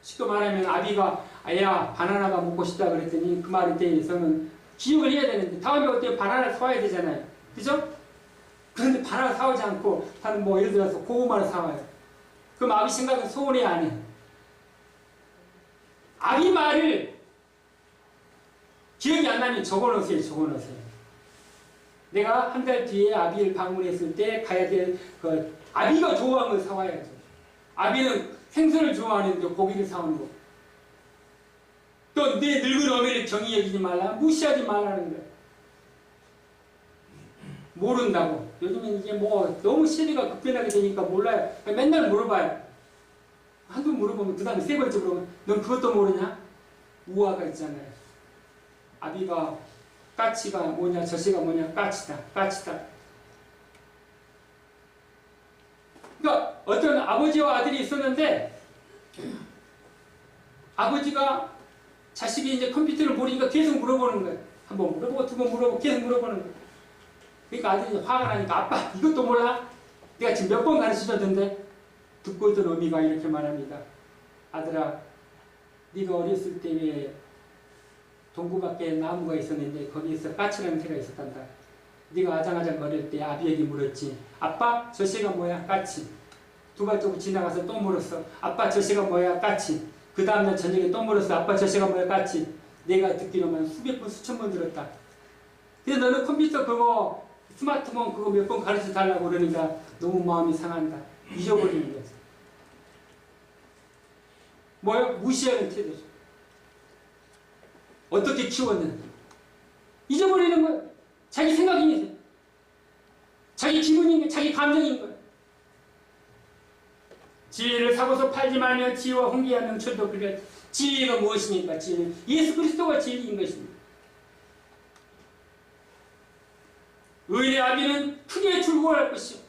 쉽게 말하면 아비가 야 바나나가 먹고 싶다 그랬더니 그 말에 대해서는 기억을 해야 되는데 다음에 어때 바나나 사와야 되잖아요. 그죠? 그런데 바나나 사오지 않고 다른 뭐 예를 들어서 고구마를 사와요. 그럼 아비 생각은 소원이 안 해. 아비 말을 기억이 안 나면 적어놓으세요. 적어놓으세요. 내가 한 달 뒤에 아비를 방문했을 때 가야 될 아비가 좋아하는 걸 사와야죠. 아비는 생선을 좋아하는데 고기를 사오는 거. 또 내 늙은 어미를 정의 여기지 말라. 무시하지 말라는 거야. 모른다고. 요즘엔 이게 뭐 너무 시대가 급변하게 되니까 몰라요. 맨날 물어봐요. 한두 번 물어보면 그 다음에 세 번째 물어보면 넌 그것도 모르냐? 우화가 있잖아요. 아비가 까치가 뭐냐 저씨가 뭐냐 까치다. 까치다. 그러니까 어떤 아버지와 아들이 있었는데 아버지가 자식이 이제 컴퓨터를 모르니까 계속 물어보는 거예요. 한 번 물어보고 두 번 물어보고 계속 물어보는 거예요. 그러니까 아들이 화가 나니까 아빠 이것도 몰라? 내가 지금 몇 번 가르쳐줬는데 듣고 있던 어미가 이렇게 말합니다. 아들아 네가 어렸을 때 왜 동구 밖에 나무가 있었는데 거기에서 까치라는 새가 있었단다. 네가 아장아장 거릴 때 아비에게 물었지. 아빠 저 새가 뭐야? 까치. 두 발자국 지나가서 또 물었어. 아빠 저 새가 뭐야? 까치. 그 다음날 저녁에 또 물었어. 아빠 저 새가 뭐야? 까치. 내가 듣기로만 수백 번 수천 번 들었다. 근데 너는 컴퓨터 그거 스마트폰 그거 몇 번 가르쳐 달라고 그러니까 너무 마음이 상한다. 잊어버리는 거지. 뭐야? 무시하는 태도죠. 어떻게 키웠는데 잊어버리는 거야. 자기 생각인 거야. 자기 기분인 거야. 자기 감정인 거야. 지혜를 사고서 팔지 말며 지혜와 홍기한 명철도 그래. 지혜가 무엇입니까? 지혜는 예수 그리스도가 진리인 것입니다. 의의 아비는 크게 즐거워할 것이요.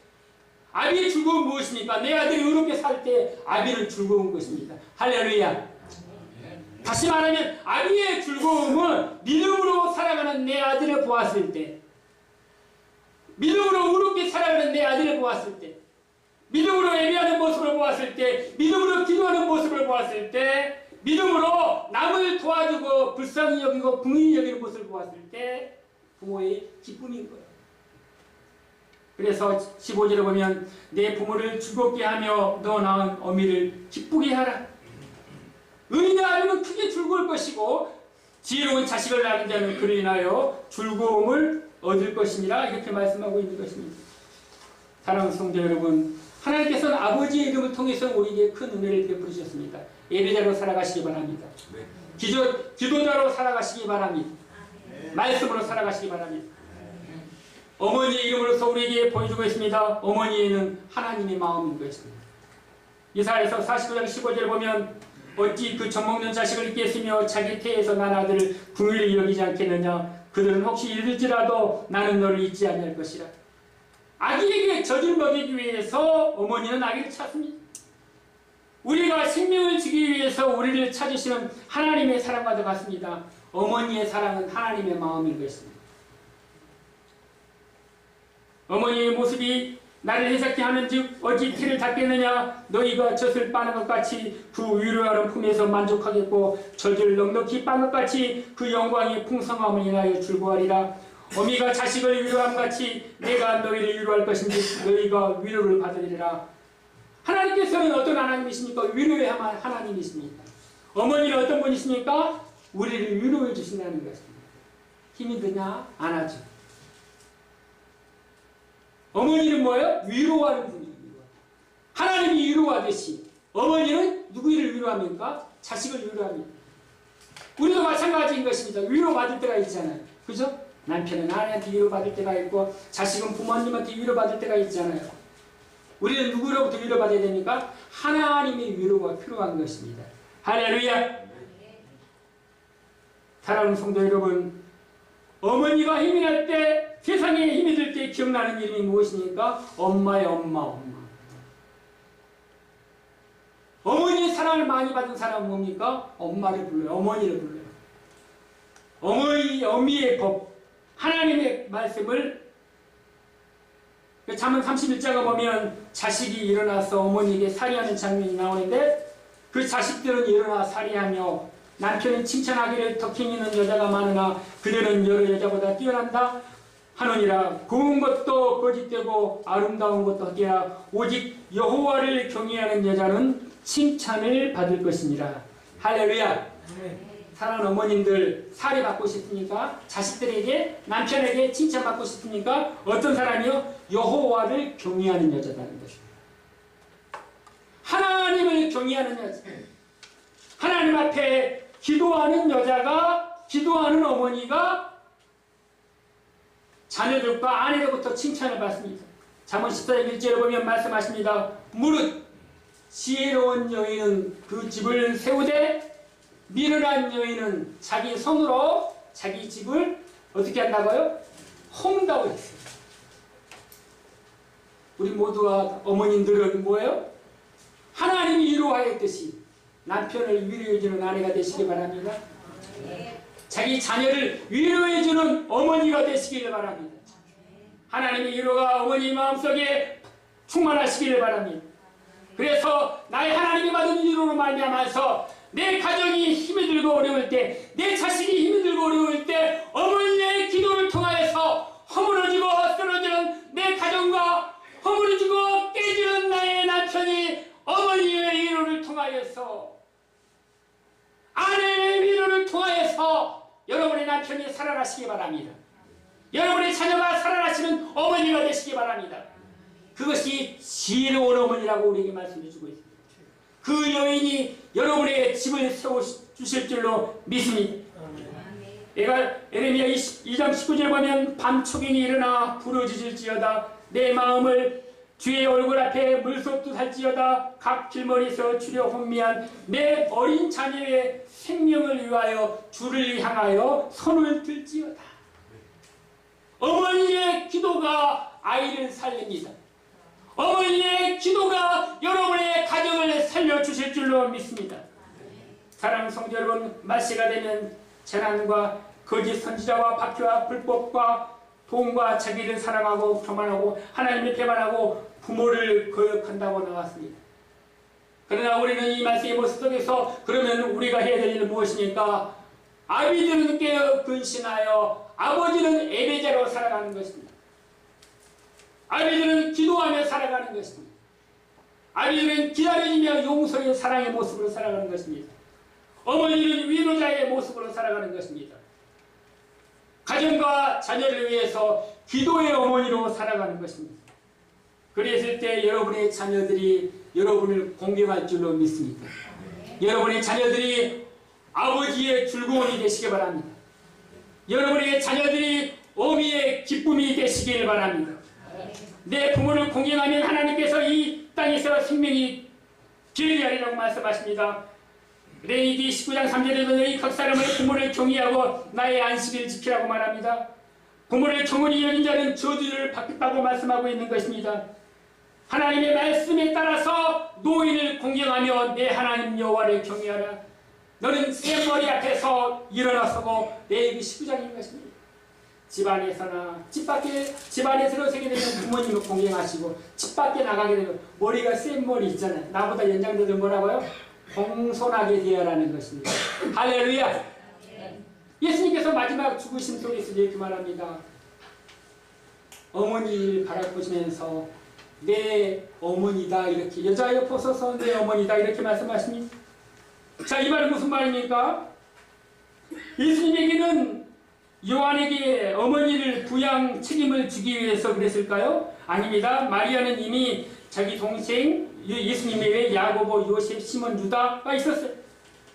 아비의 즐거움은 무엇입니까? 내 아들이 의롭게 살 때 아비는 즐거운 것입니다. 할렐루야. 다시 말하면 아비의 즐거움은 믿음으로 살아가는 내 아들을 보았을 때, 믿음으로 의롭게 살아가는 내 아들을 보았을 때, 믿음으로 예배하는 모습을 보았을 때, 믿음으로 기도하는 모습을 보았을 때, 믿음으로 남을 도와주고 불쌍히 여기고 긍휼히 여기는 모습을 보았을 때 부모의 기쁨인 거예요. 그래서 15절에 보면 내 부모를 즐겁게 하며 너 낳은 어미를 기쁘게 하라. 의인의 아비는 크게 즐거울 것이고 지혜로운 자식을 낳은 자는 그로 인하여 즐거움을 얻을 것이니라 이렇게 말씀하고 있는 것입니다. 사랑하는 성도 여러분, 하나님께서는 아버지의 이름을 통해서 우리에게 큰 은혜를 베푸셨습니다. 예배자로 살아가시기 바랍니다. 기도자로 살아가시기 바랍니다. 말씀으로 살아가시기 바랍니다. 어머니의 이름으로서 우리에게 보여주고 있습니다. 어머니에는 하나님의 마음인 것입니다. 이사야서 49장 15절을 보면 어찌 그 젖먹는 자식을 있겠으며 자기 태에서 난 아들을 긍휼히 여기지 않겠느냐. 그들은 혹시 잃을지라도 나는 너를 잊지 아니할 것이라. 아기에게 젖을 먹이기 위해서 어머니는 아기를 찾습니다. 우리가 생명을 주기 위해서 우리를 찾으시는 하나님의 사랑과도 같습니다. 어머니의 사랑은 하나님의 마음인 것입니다. 어머니의 모습이 나를 해석케 하는즉 어찌 티를 닦겠느냐. 너희가 젖을 빠는 것 같이 그 위로하는 품에서 만족하겠고 젖을 넉넉히 빤 것 같이 그 영광의 풍성함을 인하여 즐거워하리라. 어미가 자식을 위로함 같이 내가 너희를 위로할 것인지 너희가 위로를 받으리라. 하나님께서는 어떤 하나님이십니까? 위로의 하나님이십니다. 어머니는 어떤 분이십니까? 우리를 위로해 주신다는 것입니다. 힘이 드냐? 안 하죠. 어머니는 뭐예요? 위로하는 분이에요. 하나님이 위로하듯이 어머니는 누구를 위로합니까? 자식을 위로합니다. 우리도 마찬가지인 것입니다. 위로받을 때가 있잖아요. 그죠? 남편은 아내한테 위로받을 때가 있고 자식은 부모님한테 위로받을 때가 있잖아요. 우리는 누구로부터 위로받아야 됩니까? 하나님의 위로가 필요한 것입니다. 할렐루야! 사랑하는 성도 여러분, 어머니가 힘이 날 때, 세상에 힘이 들 때 기억나는 이름이 무엇입니까? 엄마의 엄마. 어머니의 사랑을 많이 받은 사람은 뭡니까? 엄마를 불러요. 어머니를 불러요. 어미의 법, 하나님의 말씀을 잠언 31장에 보면 자식이 일어나서 어머니에게 살해하는 장면이 나오는데 그 자식들은 일어나 살해하며 남편은 칭찬하기를 덕행 있는 여자가 많으나 그녀는 여러 여자보다 뛰어난다 하느니라. 고운 것도 거짓되고 아름다운 것도 헛되라. 오직 여호와를 경외하는 여자는 칭찬을 받을 것이니라. 할렐루야. 사랑하는 어머님들, 살해받고 싶으니까 자식들에게 남편에게 칭찬받고 싶으니까 어떤 사람이요? 여호와를 경외하는 여자라는 것입니다. 하나님을 경외하는 여자, 하나님 앞에 기도하는 여자가, 기도하는 어머니가 자녀들과 아내로부터 칭찬을 받습니다. 잠언 14장 1절에 보면 말씀하십니다. 무릇 지혜로운 여인은 그 집을 세우되 미련한 여인은 자기 손으로 자기 집을 어떻게 한다고요? 험다고 했어요. 우리 모두가 어머님들은 뭐예요? 하나님이 위로하였듯이 남편을 위로해주는 아내가 되시기 바랍니다. 자기 자녀를 위로해주는 어머니가 되시기를 바랍니다. 하나님의 위로가 어머니 마음속에 충만하시기를 바랍니다. 그래서 나의 하나님이 받은 위로로 말미암아서 내 가정이 힘이 들고 어려울 때, 내 자식이 힘이 들고 어려울 때 어머니의 기도를 통하여서 허물어지고 쓰러지는 내 가정과 허물어지고 깨지는 나의 남편이 어머니의 위로를 통하여서, 아내의 위로를 통하여서 여러분의 남편이 살아나시기 바랍니다. 여러분의 자녀가 살아나시는 어머니가 되시기 바랍니다. 그것이 지혜로운 어머니라고 우리에게 말씀해 주고 있습니다. 그 여인이 여러분의 집을 세워주실 줄로 믿습니다. 에레미야 2장 19절에 보면 밤초경이 일어나 부르짖을지어다 내 마음을 주의 얼굴 앞에 물쏟듯 할지어다 각 길머리에서 주려 혼미한 내 어린 자녀의 생명을 위하여 주를 향하여 손을 들지어다. 어머니의 기도가 아이를 살립니다. 어머니의 기도가 여러분의 가정을 살려주실 줄로 믿습니다. 사랑하는 성도 여러분, 말세가 되면 재난과 거짓 선지자와 박해와 불법과 돈과 자기를 사랑하고 교만하고 하나님을 배반하고 부모를 거역한다고 나왔습니다. 그러나 우리는 이 말씀의 모습 속에서 그러면 우리가 해야 될 일은 무엇입니까? 아비들은 깨어 근신하여 아버지는 예배자로 살아가는 것입니다. 아비들은 기도하며 살아가는 것입니다. 아비들은 기다리며 용서의 사랑의 모습으로 살아가는 것입니다. 어머니는 위로자의 모습으로 살아가는 것입니다. 가정과 자녀를 위해서 기도의 어머니로 살아가는 것입니다. 그랬을 때 여러분의 자녀들이 여러분을 공경할 줄로 믿습니다. 여러분의 자녀들이 아버지의 즐거움이 되시기 바랍니다. 여러분의 자녀들이 어미의 기쁨이 되시기를 바랍니다. 내 부모를 공경하면 하나님께서 이 땅에서 생명이 길게 하리라고 말씀하십니다. 레위기 19장 3절에도 너희 각 사람의 부모를 경외하고 나의 안식일을 지키라고 말합니다. 부모를 경홀히 여긴 자는 저주를 받겠다고 말씀하고 있는 것입니다. 하나님의 말씀에 따라서 노인을 공경하며 내 하나님 여호와를 경외하라. 너는 센 머리 앞에서 일어나서고 레위기 19장인 것입니다. 집안에서나 집안에 들어서게 되면 부모님을 공경하시고 집 밖에 나가게 되면 머리가 센 머리 있잖아요. 나보다 연장자들 뭐라고요? 공손하게 되어라는 것입니다. 할렐루야. 예수님께서 마지막 죽으심 속에서 이렇게 말합니다. 어머니를 바라보시면서 내 어머니다 이렇게 여자 옆에 서서 내 어머니다 이렇게 말씀하십니다. 자, 이 말은 무슨 말입니까? 예수님에게는 요한에게 어머니를 부양 책임을 주기 위해서 그랬을까요? 아닙니다. 마리아는 이미 자기 동생 예수님 외에 야고보, 요셉, 시몬, 유다가 있었어요.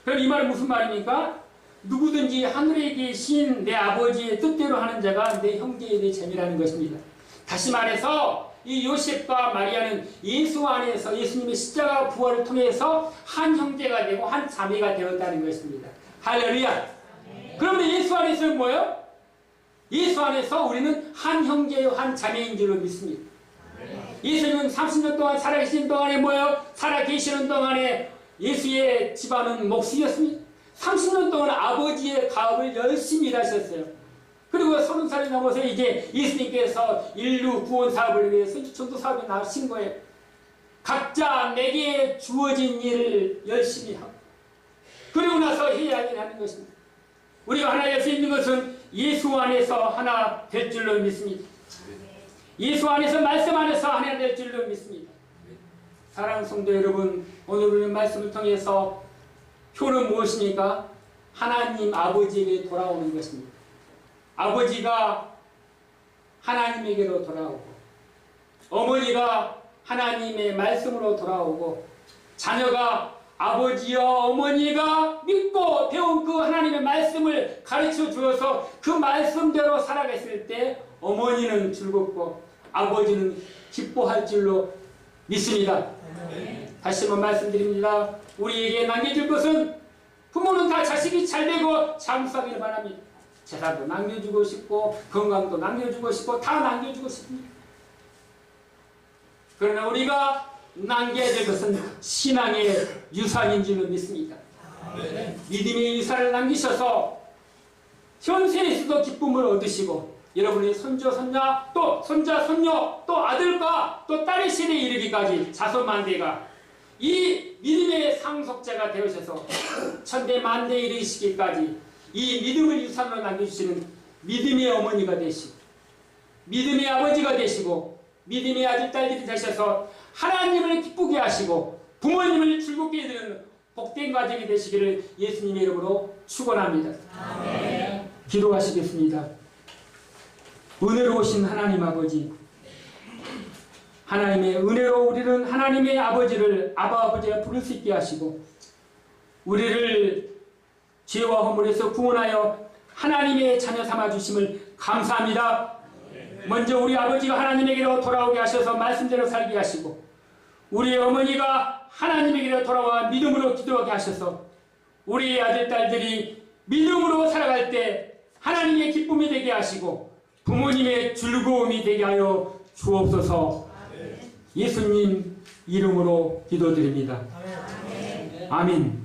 그럼 이 말은 무슨 말입니까? 누구든지 하늘에 계신 내 아버지의 뜻대로 하는 자가 내 형제에 대해 재미라는 것입니다. 다시 말해서 이 요셉과 마리아는 예수 안에서 예수님의 십자가 부활을 통해서 한 형제가 되고 한 자매가 되었다는 것입니다. 할렐루야. 그러면 예수 안에서는 뭐예요? 예수 안에서 우리는 한 형제요 한 자매인 줄로 믿습니다. 예수님은 30년 동안 살아계신 동안에 뭐예요? 살아계시는 동안에 예수의 집안은 목수였습니다. 30년 동안 아버지의 가업을 열심히 일하셨어요. 그리고 30살이 넘어서 이제 예수님께서 인류 구원 사업을 위해서 전도 사업에 나가신 거예요. 각자 내게 주어진 일을 열심히 하고 그리고 나서 해야 하는 것입니다. 우리가 하나 될 수 있는 것은 예수 안에서 하나 될 줄로 믿습니다. 예수 안에서 말씀 안에서 하나 될 줄로 믿습니다. 사랑하는 성도 여러분, 오늘 우리는 말씀을 통해서 표는 무엇입니까? 하나님 아버지에게 돌아오는 것입니다. 아버지가 하나님에게로 돌아오고 어머니가 하나님의 말씀으로 돌아오고 자녀가 아버지와 어머니가 믿고 배운 그 하나님의 말씀을 가르쳐 주어서 그 말씀대로 살아갔을 때 어머니는 즐겁고 아버지는 기뻐할 줄로 믿습니다. 다시 한번 말씀드립니다. 우리에게 남겨줄 것은 부모는 다 자식이 잘 되고 장수하기를 바랍니다. 재산도 남겨주고 싶고 건강도 남겨주고 싶고 다 남겨주고 싶습니다. 그러나 우리가 남겨야 될 것은 신앙의 유산인 줄로 믿습니다. 믿음의 유산을 남기셔서 현세에서도 기쁨을 얻으시고 여러분의 손주, 손자, 또 손자, 손녀, 또 아들과 또 딸의 시대에 이르기까지 자손만대가 이 믿음의 상속자가 되어셔서 천대 만대에 이르시기까지 이 믿음을 유산으로 남겨주시는 믿음의 어머니가 되시고 믿음의 아버지가 되시고 믿음의 아들, 딸들이 되셔서 하나님을 기쁘게 하시고 부모님을 즐겁게 해드리는 복된 가정이 되시기를 예수님의 이름으로 축원합니다. 아멘. 기도하시겠습니다. 은혜로우신 하나님 아버지, 하나님의 은혜로 우리는 하나님의 아버지를 아바 아버지가 부를 수 있게 하시고 우리를 죄와 허물에서 구원하여 하나님의 자녀 삼아 주심을 감사합니다. 먼저 우리 아버지가 하나님에게로 돌아오게 하셔서 말씀대로 살게 하시고 우리 어머니가 하나님에게로 돌아와 믿음으로 기도하게 하셔서 우리 아들, 딸들이 믿음으로 살아갈 때 하나님의 기쁨이 되게 하시고 부모님의 즐거움이 되게 하여 주옵소서. 예수님 이름으로 기도드립니다. 아멘.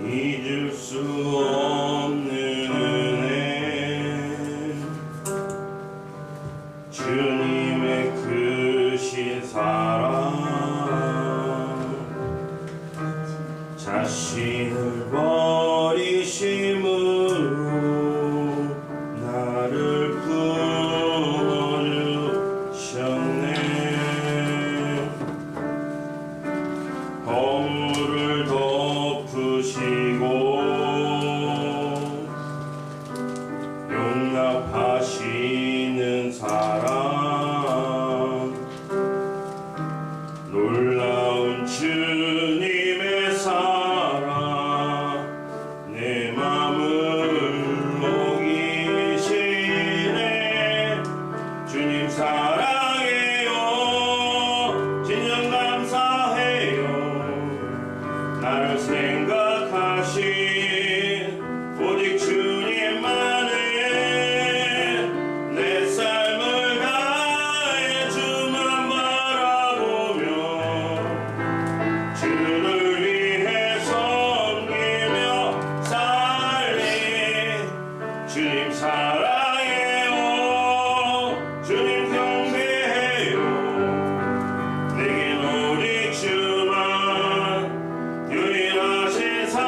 잊을 수 없는 은혜 주님의 크신 사랑 자신을 버리심으로 나를 부어주셨네 허물을 덮으시고 용납하시는 사랑 놀라운 주님의 사랑 내 맘을 녹이시네 주님 사랑해요 진정 감사해요 나를 생각하신 오직 주님만의 내 삶을 다해 주만 바라보며 주를 위해 섬기며 살리 주님 사랑해요 주님 경배해요 내겐 오직 주만 유일하신 사랑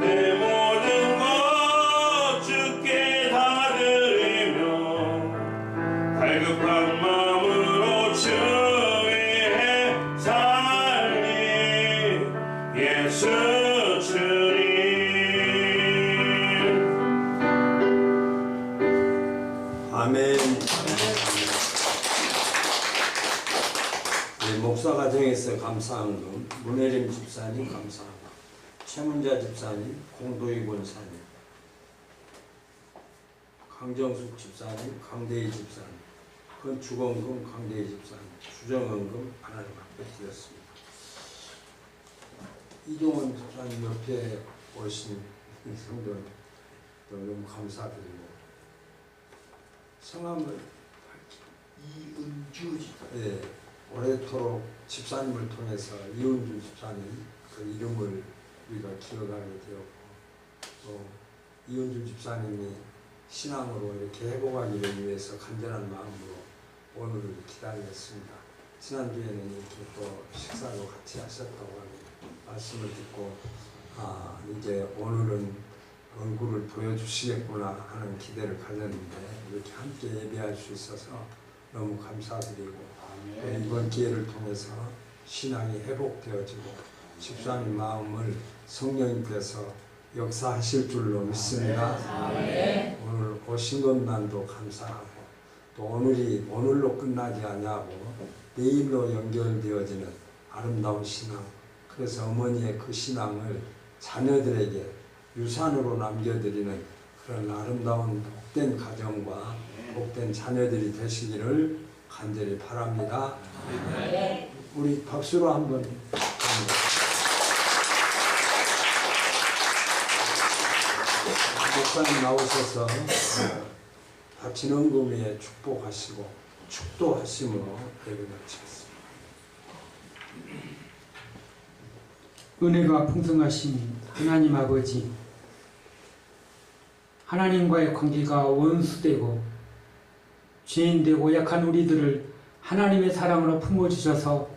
내 모든 것 주께 다 드리며 갈급한 마음으로 주 위해 살리 예수 주님 현장에서 감사한금 문혜림 집사님 감사합니다. 최문자 집사님, 공도희 권사님, 강정숙 집사님, 강대희 집사님, 건축원금 강대희 집사님, 주정원금 하나님 앞에 드렸습니다. 이종원 집사님 옆에 오신 성도님 너무 감사드리고 성함을 이은주 집사. 네, 오래도록 집사님을 통해서 이은주 집사님 그 이름을 우리가 기억하게 되었고 또 이은주 집사님이 신앙으로 이렇게 회복하기를 위해서 간절한 마음으로 오늘을 기다렸습니다. 지난주에는 이렇게 또 식사도 같이 하셨다고 하는 말씀을 듣고 이제 오늘은 얼굴을 보여주시겠구나 하는 기대를 가졌는데 이렇게 함께 예배할 수 있어서 너무 감사드리고 또 이번 기회를 통해서 신앙이 회복되어지고 집사님 마음을 성령님께서 역사하실 줄로 믿습니다. 오늘 오신 것만도 감사하고 또 오늘로 끝나지 아니하고 내일로 연결되어지는 아름다운 신앙, 그래서 어머니의 그 신앙을 자녀들에게 유산으로 남겨드리는 그런 아름다운 복된 가정과 복된 자녀들이 되시기를 간절히 바랍니다. 우리 박수로 한번 목사님 나오셔서 진원금에 축복하시고 축도하심으로 예배 마치겠습니다. 은혜가 풍성하신 하나님 아버지, 하나님과의 관계가 원수되고 죄인되고 약한 우리들을 하나님의 사랑으로 품어주셔서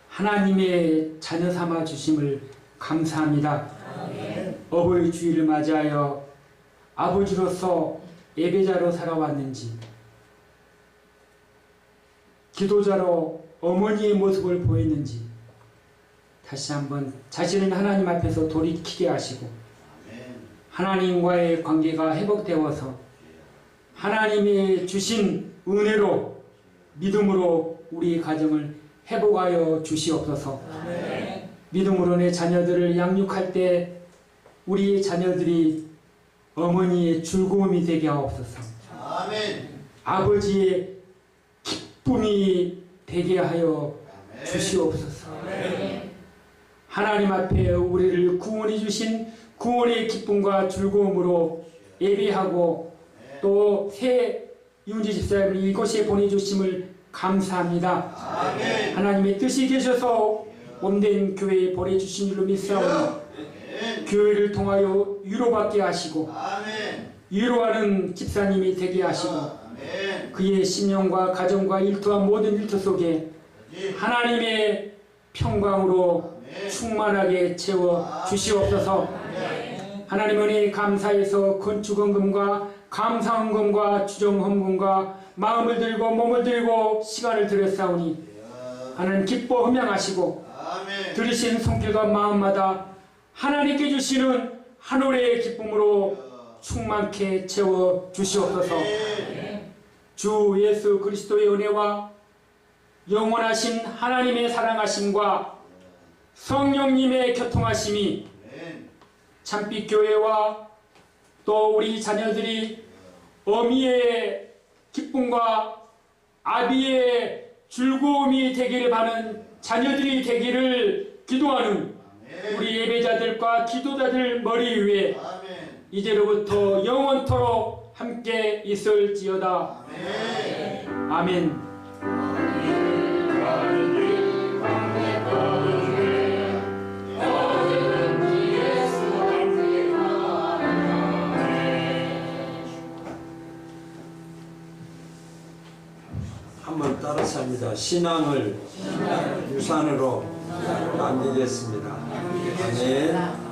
하나님의 자녀 삼아 주심을 감사합니다. 어버이 주일을 맞이하여 아버지로서 예배자로 살아왔는지, 기도자로 어머니의 모습을 보였는지 다시 한번 자신을 하나님 앞에서 돌이키게 하시고 하나님과의 관계가 회복되어서 하나님이 주신 은혜로 믿음으로 우리 가정을 회복하여 주시옵소서. 믿음으로 내 자녀들을 양육할 때 우리 자녀들이 어머니의 즐거움이 되게 하옵소서. 아버지의 기쁨이 되게 하여 주시옵소서. 하나님 앞에 우리를 구원해 주신 구원의 기쁨과 즐거움으로 예배하고 또 새 이은주 집사님을 이곳에 보내주심을 감사합니다. 하나님의 뜻이 계셔서 몸된 교회에 보내주신 줄로 믿사오니 교회를 통하여 위로받게 하시고 위로하는 집사님이 되게 하시고 그의 심령과 가정과 일터와 모든 일터 속에 하나님의 평강으로 충만하게 채워 주시옵소서. 하나님 은혜에 감사해서 건축헌금과 감사헌금과 주정헌금과 마음을 들고 몸을 들고 시간을 들였사오니 하나님 기뻐 흠양하시고 들으신 손길과 마음마다 하나님께 주시는 하늘의 기쁨으로 충만케 채워 주시옵소서. 주 예수 그리스도의 은혜와 영원하신 하나님의 사랑하심과 성령님의 교통하심이 참빛교회와 또 우리 자녀들이 어미의 기쁨과 아비의 즐거움이 되기를 바라는 자녀들이 되기를 기도하는 우리 예배자들과 기도자들 머리 위에 이제로부터 영원토록 함께 있을지어다. 아멘. 한번 따라서 합니다. 신앙을 유산으로 남기겠습니다. 아멘.